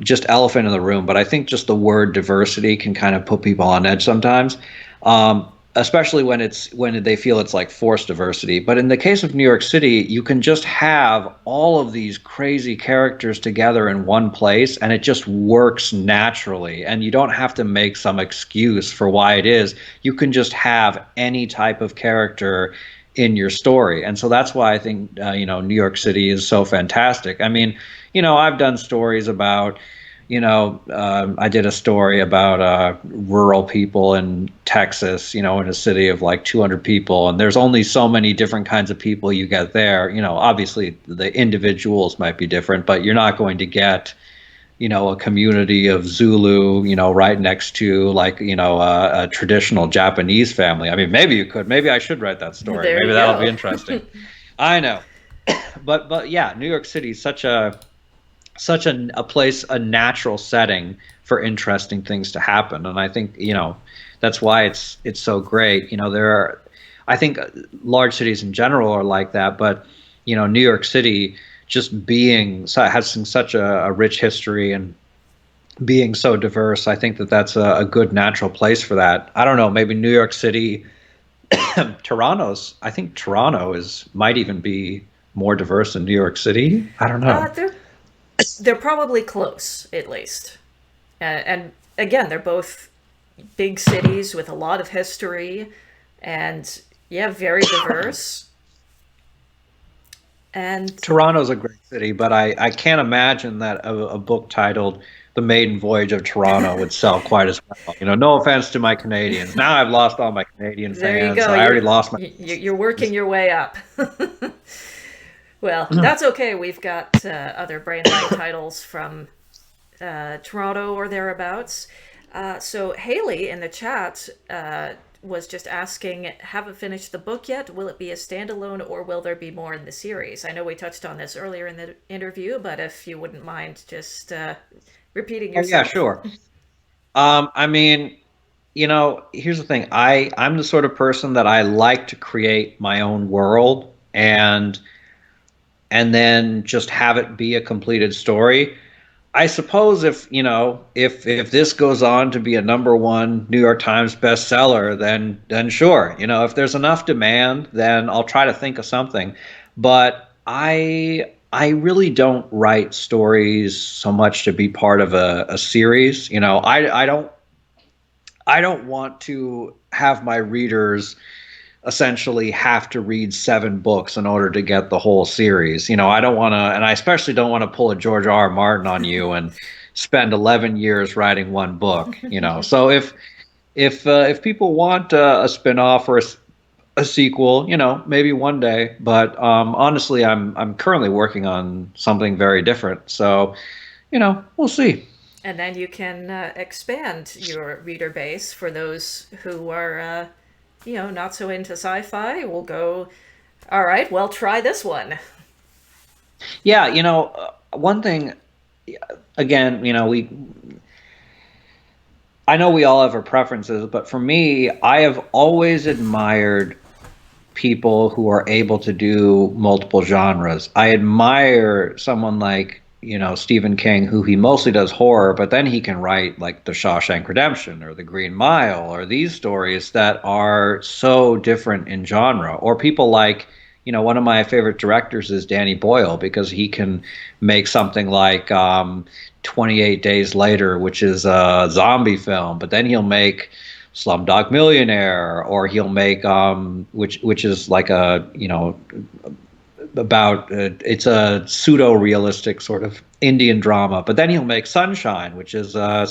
just elephant in the room, but I think just the word diversity can kind of put people on edge sometimes, especially when they feel it's like forced diversity. But in the case of New York City, you can just have all of these crazy characters together in one place, and it just works naturally. And you don't have to make some excuse for why it is. You can just have any type of character in your story. And so that's why I think New York City is so fantastic. I mean, I've done stories about I did a story about rural people in Texas, in a city of like 200 people, and there's only so many different kinds of people you get there. Obviously the individuals might be different, but you're not going to get a community of Zulu, right next to like, a traditional Japanese family. I mean, maybe you could. Maybe I should write that story. There Maybe you that'll be go. interesting. I know. But yeah, New York City is such a place, a natural setting for interesting things to happen. And I think, that's why it's so great. I think large cities in general are like that, but New York City just has such a rich history and being so diverse. I think that's a good natural place for that. I don't know, maybe New York City, I think Toronto might even be more diverse than New York City. I don't know. They're probably close, at least. And again, they're both big cities with a lot of history and, yeah, very diverse. And Toronto's a great city, but I can't imagine that a book titled The Maiden Voyage of Toronto would sell quite as well. No offense to my Canadians. Now I've lost all my Canadian there you fans. go. I already lost my. You're working your way up. Well, that's okay. We've got other brainline titles from Toronto or thereabouts. So Haley in the chat was just asking, haven't finished the book yet. Will it be a standalone or will there be more in the series? I know we touched on this earlier in the interview, but if you wouldn't mind just repeating Oh yeah, yourself. sure. I mean, here's the thing. I'm the sort of person that I like to create my own world and then just have it be a completed story. I suppose if this goes on to be a number one New York Times bestseller, then sure. If there's enough demand, then I'll try to think of something. But I really don't write stories so much to be part of a series. I don't want to have my readers essentially have to read 7 books in order to get the whole series. I don't want to, and I especially don't want to pull a George R. R. Martin on you and spend 11 years writing one book. So if people want a spin-off or a sequel, maybe one day. But honestly, I'm currently working on something very different. So we'll see. And then you can expand your reader base for those who are, not so into sci-fi. Will go, all right, well, try this one. Yeah, one thing again, I know we all have our preferences, but for me, I have always admired people who are able to do multiple genres. I admire someone like, Stephen King, who he mostly does horror, but then he can write like The Shawshank Redemption or The Green Mile or these stories that are so different in genre. Or people like, one of my favorite directors is Danny Boyle because he can make something like 28 Days Later, which is a zombie film, but then he'll make Slumdog Millionaire, or he'll make which is like a about it's a pseudo realistic sort of Indian drama, but then he'll make Sunshine, which is a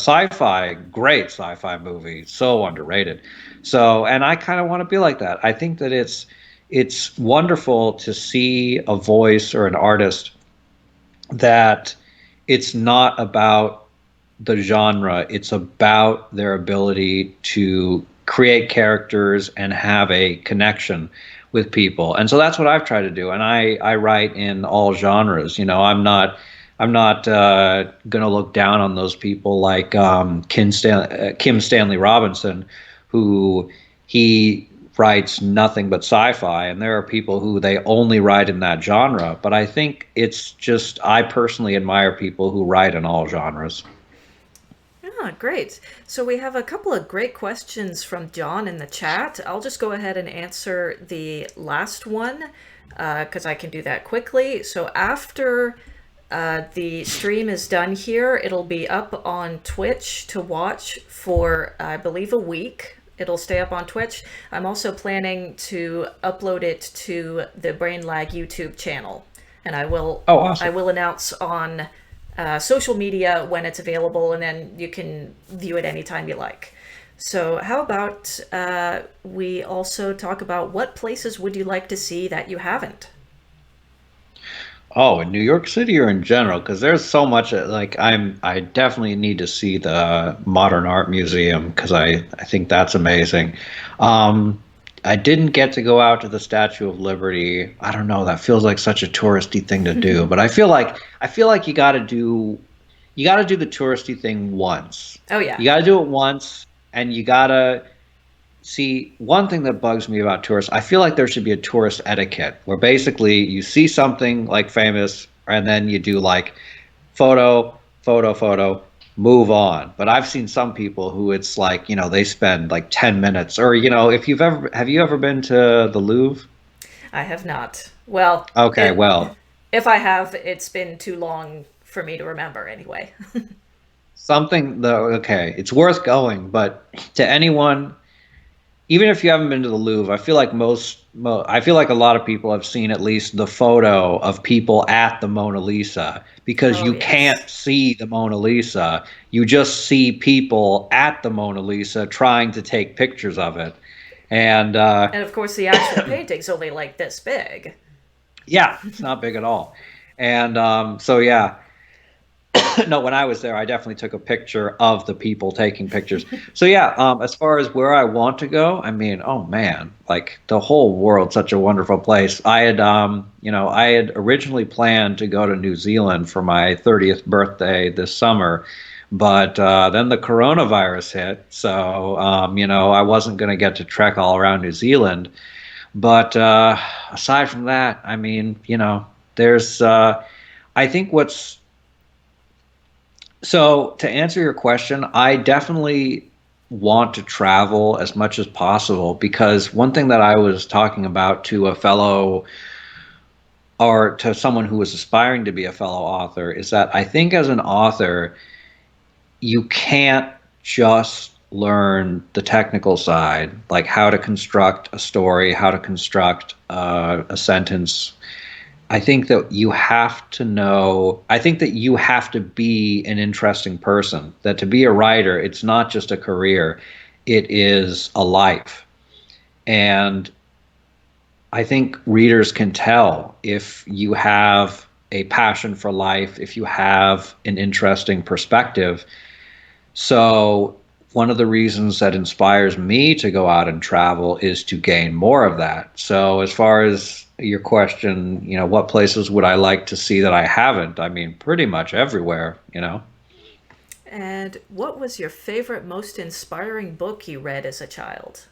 great sci-fi movie, so underrated. So, and I kind of want to be like that. I think that it's wonderful to see a voice or an artist that it's not about the genre, it's about their ability to create characters and have a connection with people. And so that's what I've tried to do. And I write in all genres. I'm not going to look down on those people like Kim Stanley Robinson, who he writes nothing but sci-fi, and there are people who they only write in that genre. But I think it's just I personally admire people who write in all genres. Ah, great. So we have a couple of great questions from John in the chat. I'll just go ahead and answer the last one because I can do that quickly. So after the stream is done here, it'll be up on Twitch to watch for, I believe, a week. It'll stay up on Twitch. I'm also planning to upload it to the Brain Lag YouTube channel, and I will Oh, awesome. announce on social media when it's available, and then you can view it anytime you like. So how about we also talk about what places would you like to see that you haven't? Oh, in New York City or in general? Because there's so much. I definitely need to see the Modern Art Museum because I think that's amazing. Um, I didn't get to go out to the Statue of Liberty. I don't know. That feels like such a touristy thing to do. But I feel like you got to do the touristy thing once. Oh yeah. You got to do it once, and you got to see, one thing that bugs me about tourists, I feel like there should be a tourist etiquette where basically you see something like famous and then you do like photo, photo, photo, move on. But I've seen some people who it's like, they spend like 10 minutes or, if have you ever been to the Louvre? I have not. Well, Okay, well, if I have, it's been too long for me to remember anyway. something though, okay, it's worth going, but to anyone, even if you haven't been to the Louvre, I feel like a lot of people have seen at least the photo of people at the Mona Lisa because Oh you can't yes. see the Mona Lisa. You just see people at the Mona Lisa trying to take pictures of it. And And of course the actual painting's only like this big. yeah, it's not big at all. And so, yeah, no, when I was there, I definitely took a picture of the people taking pictures. So yeah, as far as where I want to go, I mean, oh man, like the whole world's such a wonderful place. I had originally planned to go to New Zealand for my 30th birthday this summer, but then the coronavirus hit, so I wasn't going to get to trek all around New Zealand. But aside from that, I mean, there's. I think what's so to answer your question, I definitely want to travel as much as possible because one thing that I was talking about to a fellow or to someone who was aspiring to be a fellow author is that I think as an author, you can't just learn the technical side, like how to construct a story, how to construct a sentence. I think that you have to be an interesting person. That to be a writer, it's not just a career, it is a life. And I think readers can tell if you have a passion for life, if you have an interesting perspective. So, one of the reasons that inspires me to go out and travel is to gain more of that. So, as far as your question, what places would I like to see that I haven't? I mean, pretty much everywhere. And what was your favorite, most inspiring book you read as a child?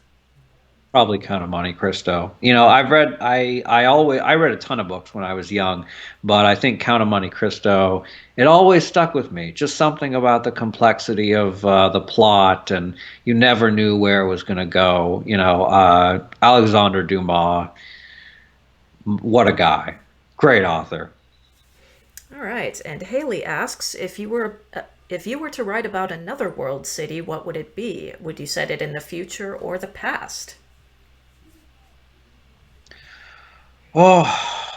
Probably Count of Monte Cristo. I read a ton of books when I was young, but I think Count of Monte Cristo, it always stuck with me. Just something about the complexity of the plot, and you never knew where it was going to go. Alexander Dumas, What a guy. Great author. All right. And Haley asks, if you were to write about another world city, what would it be? Would you set it in the future or the past? Oh,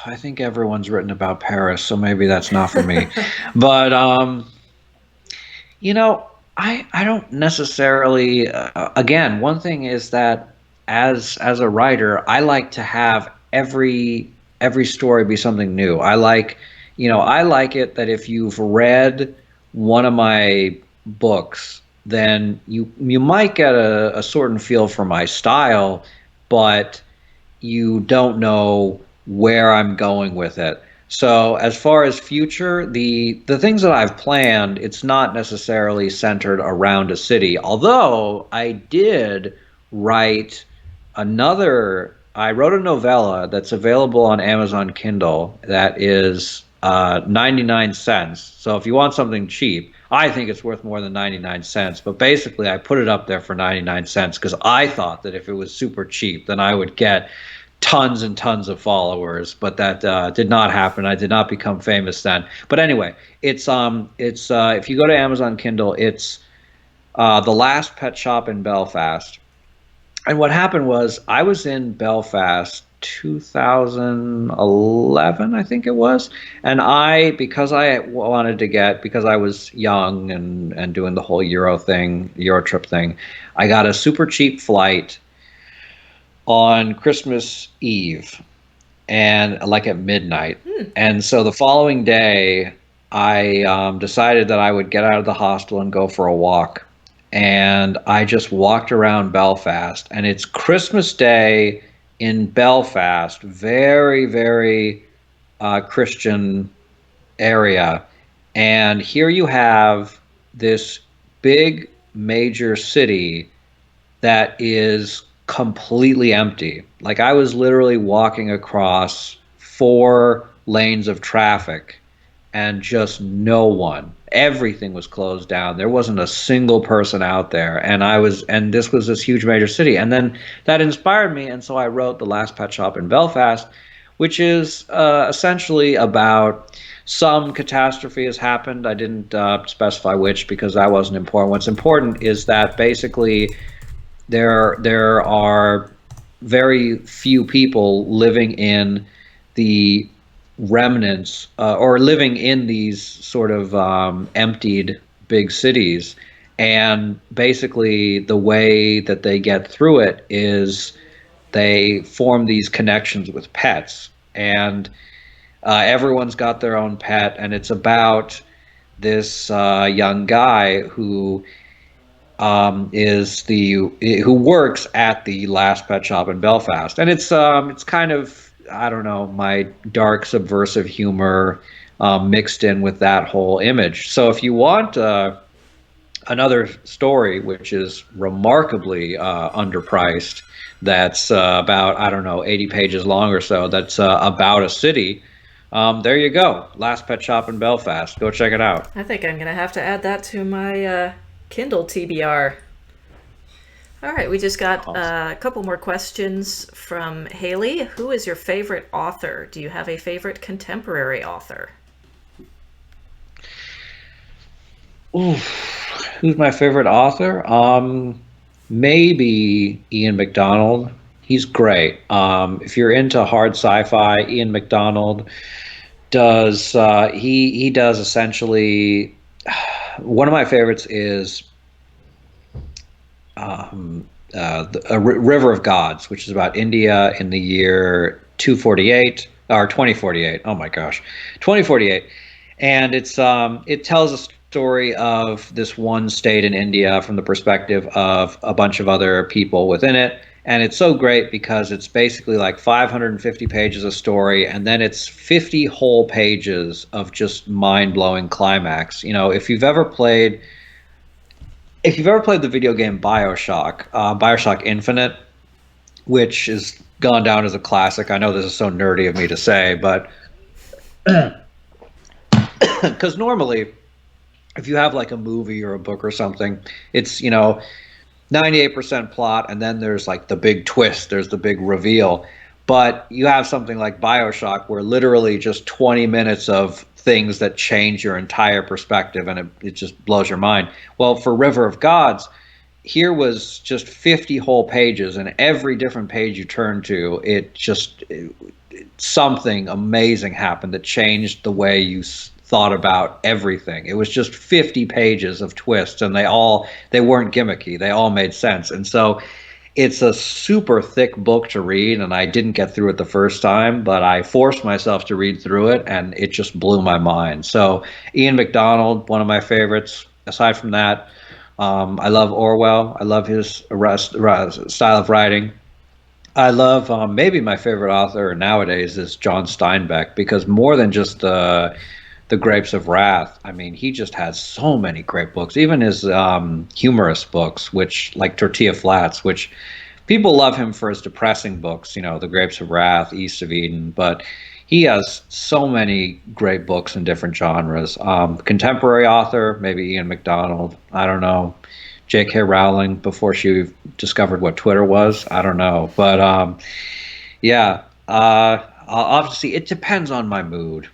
I think everyone's written about Paris, so maybe that's not for me. But you know, I don't necessarily. Again, one thing is that as a writer, I like to have every story be something new. I like it that if you've read one of my books, then you might get a certain feel for my style, but you don't know where I'm going with it. So as far as future, the things that I've planned, it's not necessarily centered around a city. Although I wrote a novella that's available on Amazon Kindle that is 99 cents. So if you want something cheap, I think it's worth more than 99 cents. But basically, I put it up there for 99 cents because I thought that if it was super cheap, then I would get tons and tons of followers, but that did not happen. I did not become famous then. But anyway, it's if you go to Amazon Kindle, it's The Last Pet Shop in Belfast. And what happened was I was in Belfast 2011, I think it was, and because I wanted to get because I was young and doing the whole Euro trip thing, I got a super cheap flight on Christmas Eve and like at midnight. And so the following day, I decided that I would get out of the hostel and go for a walk. And I just walked around Belfast, and it's Christmas Day in Belfast, very, very Christian area. And here you have this big major city that is completely empty. Like I was literally walking across 4 lanes of traffic and just no one. Everything was closed down. There wasn't a single person out there. And this was this huge major city. And then that inspired me. And so I wrote The Last Pet Shop in Belfast, which is essentially about some catastrophe has happened. I didn't specify which because that wasn't important. What's important is that basically there are very few people living in the remnants or living in these sort of emptied big cities. And basically, the way that they get through it is they form these connections with pets. And everyone's got their own pet. And it's about this young guy who works at the Last Pet Shop in Belfast, and it's kind of, I don't know, my dark subversive humor mixed in with that whole image. So if you want another story which is remarkably underpriced, that's about, I don't know, 80 pages long or so, that's about a city. There you go, Last Pet Shop in Belfast. Go check it out. I think I'm going to have to add that to my Kindle TBR. All right, we just got a couple more questions from Haley. Who is your favorite author? Do you have a favorite contemporary author? Ooh, who's my favorite author? Maybe Ian McDonald. He's great. If you're into hard sci-fi, Ian McDonald does he does essentially one of my favorites is River of Gods, which is about India in the year 248 or 2048. Oh my gosh, 2048, and it tells a story of this one state in India from the perspective of a bunch of other people within it. And it's so great because it's basically like 550 pages of story, and then it's 50 whole pages of just mind-blowing climax. You know, if you've ever played the video game Bioshock, Bioshock Infinite, which has gone down as a classic. I know this is so nerdy of me to say, but because normally, if you have like a movie or a book or something, it's 98% plot, and then there's like the big twist, there's the big reveal. But you have something like BioShock where literally just 20 minutes of things that change your entire perspective, and it just blows your mind. Well, for River of Gods, here was just 50 whole pages, and every different page you turn to, something amazing happened that changed the way you thought about everything. It was just 50 pages of twists, and they weren't gimmicky. They all made sense. And so it's a super thick book to read, and I didn't get through it the first time, but I forced myself to read through it, and it just blew my mind. So Ian McDonald, one of my favorites. Aside from that, I love Orwell. I love his style of writing. I love maybe my favorite author nowadays is John Steinbeck, because more than just the Grapes of Wrath, I mean, he just has so many great books. Even his humorous books, which like Tortilla Flats, which people love him for his depressing books, The Grapes of Wrath, East of Eden, but he has so many great books in different genres. Contemporary author, maybe Ian McDonald. I don't know. J.K. Rowling before she discovered what Twitter was. I don't know, but yeah. Obviously, it depends on my mood.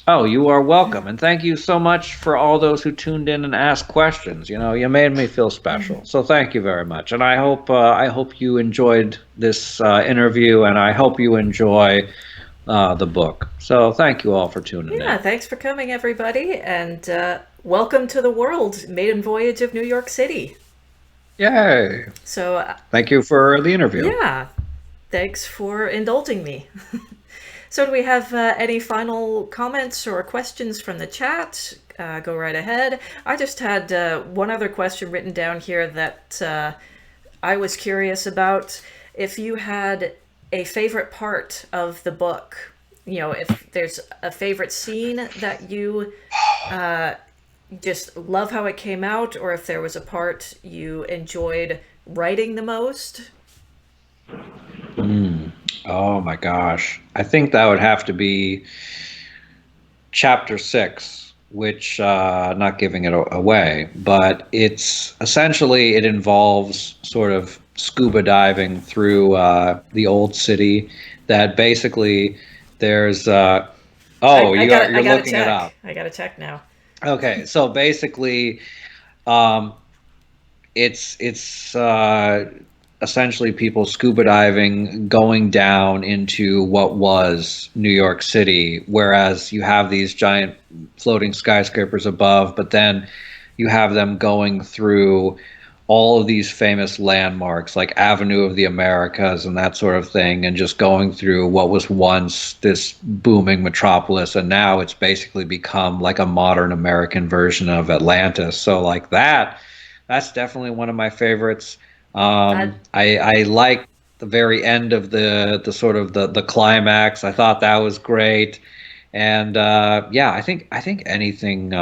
Oh, you are welcome, and thank you so much for all those who tuned in and asked questions. You made me feel special, so thank you very much. And I hope you enjoyed this interview, and I hope you enjoy the book. So thank you all for tuning Yeah, in. thanks for coming, everybody, and welcome to the world, Maiden Voyage of New York City. Yay! So, Thank you for the interview. yeah, thanks for indulging me. So, do we have any final comments or questions from the chat? Go right ahead. I just had one other question written down here that I was curious about. If you had a favorite part of the book, if there's a favorite scene that you just love how it came out, or if there was a part you enjoyed writing the most. Oh my gosh. I think that would have to be chapter 6, which not giving it away, but it involves sort of scuba diving through the old city. That basically there's I you're gotta looking it check. up. I gotta check now. Okay, so basically um, it's essentially people scuba diving, going down into what was New York City, whereas you have these giant floating skyscrapers above, but then you have them going through all of these famous landmarks like Avenue of the Americas and that sort of thing, and just going through what was once this booming metropolis, and now it's basically become like a modern American version of Atlantis. So like that's definitely one of my favorites. I I like the very end of the sort of the climax. I thought that was great, and yeah, I think anything.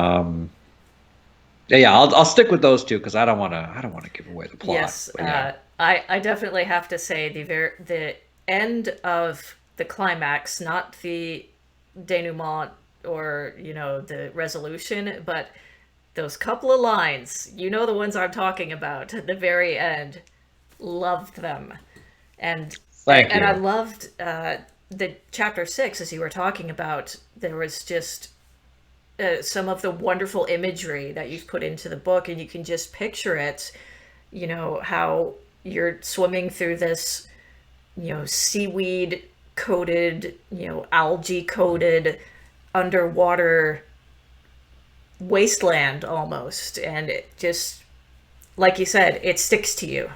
Yeah, I'll stick with those two because I don't want to give away the plot. Yes, But yeah. I definitely have to say the end of the climax, not the denouement or the resolution, but those couple of lines, the ones I'm talking about at the very end, loved them, and Thank and I you. loved the chapter 6 as you were talking about. There was just some of the wonderful imagery that you've put into the book, and you can just picture it. How you're swimming through this, seaweed coated, algae coated underwater wasteland almost. And it just, like you said, it sticks to you.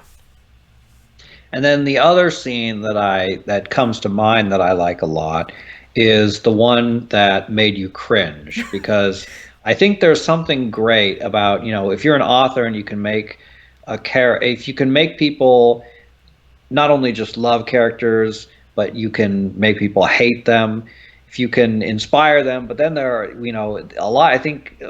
And then the other scene that comes to mind that I like a lot is the one that made you cringe, because I think there's something great about, if you're an author and you can make if you can make people not only just love characters, but you can make people hate them. If you can inspire them, but then there are, a lot. I think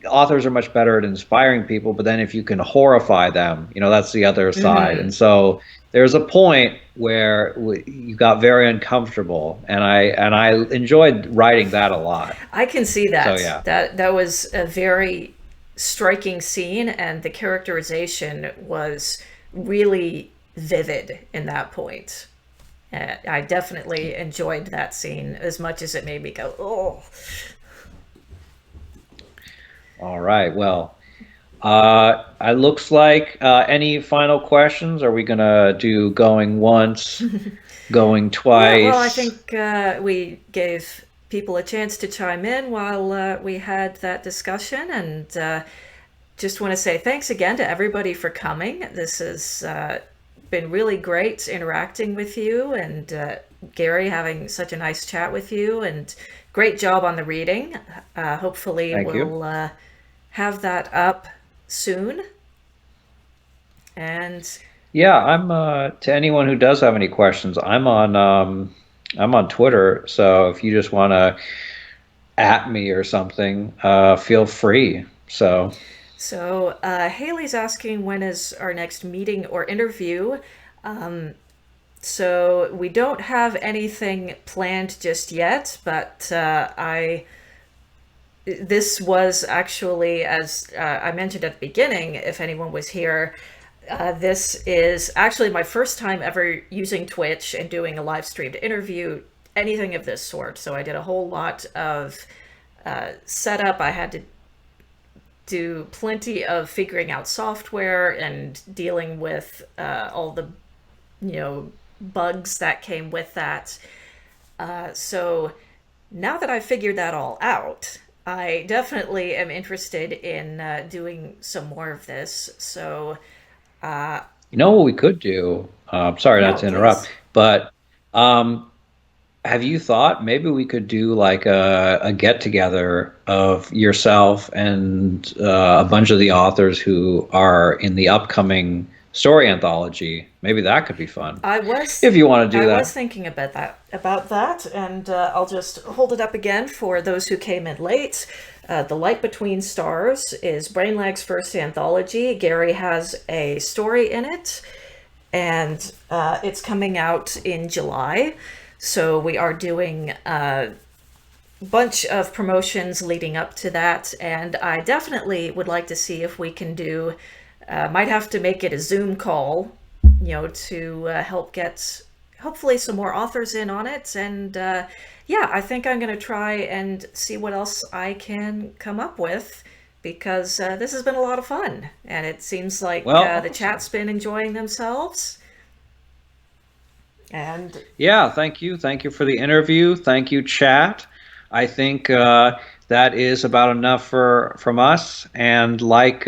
authors are much better at inspiring people, but then if you can horrify them, that's the other side. Hmm. And so there's a point where you got very uncomfortable, and I enjoyed writing that a lot. I can see So that. yeah. That was a very striking scene, and the characterization was really vivid in that point. I definitely enjoyed that scene as much as it made me go, oh. All right. Well, it looks like any final questions? Are we gonna do going once, going Yeah, well, I twice? think we gave people a chance to chime in while we had that discussion, and just want to say thanks again to everybody for coming. This has been really great interacting with you, and Gary, having such a nice chat with you, and great job on the reading. Hopefully, Thank you. we'll have that up soon. And Yeah, I'm to anyone who does have any questions, I'm on Twitter, so if you just want to at me or something, feel free. So, so Haley's asking when is our next meeting or interview. So we don't have anything planned just yet, but this was actually, as I mentioned at the beginning, if anyone was here, this is actually my first time ever using Twitch and doing a live streamed interview, anything of this sort. So I did a whole lot of setup. I had to do plenty of figuring out software and dealing with all the, bugs that came with that. So now that I've figured that all out, I definitely am interested in doing some more of this. So, you know what we could do? Sorry not no, to interrupt, please. but um, have you thought maybe we could do like a get together of yourself and a bunch of the authors who are in the upcoming story anthology? Maybe that could be fun I was if you want to do I was that. thinking about that, and I'll just hold it up again for those who came in late. The Light Between Stars is Brainlag's first anthology. Gary has a story in it, and it's coming out in July. So we are doing a bunch of promotions leading up to that, and I definitely would like to see if we can do. Might have to make it a Zoom call, to help get hopefully some more authors in on it. And yeah, I think I'm going to try and see what else I can come up with, because this has been a lot of fun, and it seems like Well, the awesome. chat's been enjoying themselves. And Yeah, thank you. Thank you for the interview. Thank you, chat. I think that is about enough from us. And like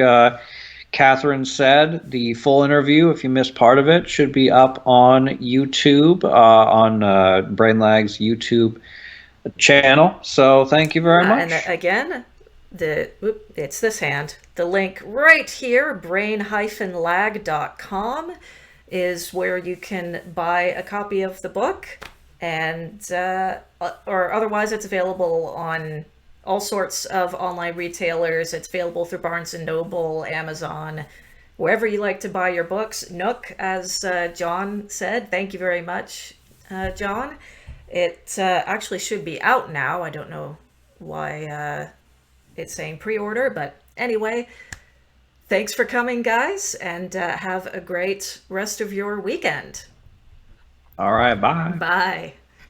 Catherine said, the full interview, if you missed part of it, should be up on YouTube, on BrainLag's YouTube channel. So thank you very yeah, and much. again, it's this hand. The link right here, brain-lag.com, is where you can buy a copy of the book, and or otherwise it's available on all sorts of online retailers. It's available through Barnes and Noble, Amazon, wherever you like to buy your books. Nook, as John said, thank you very much, John. It actually should be out now. I don't know why it's saying pre-order, but anyway, thanks for coming, guys, and have a great rest of your weekend. All right, bye. Bye.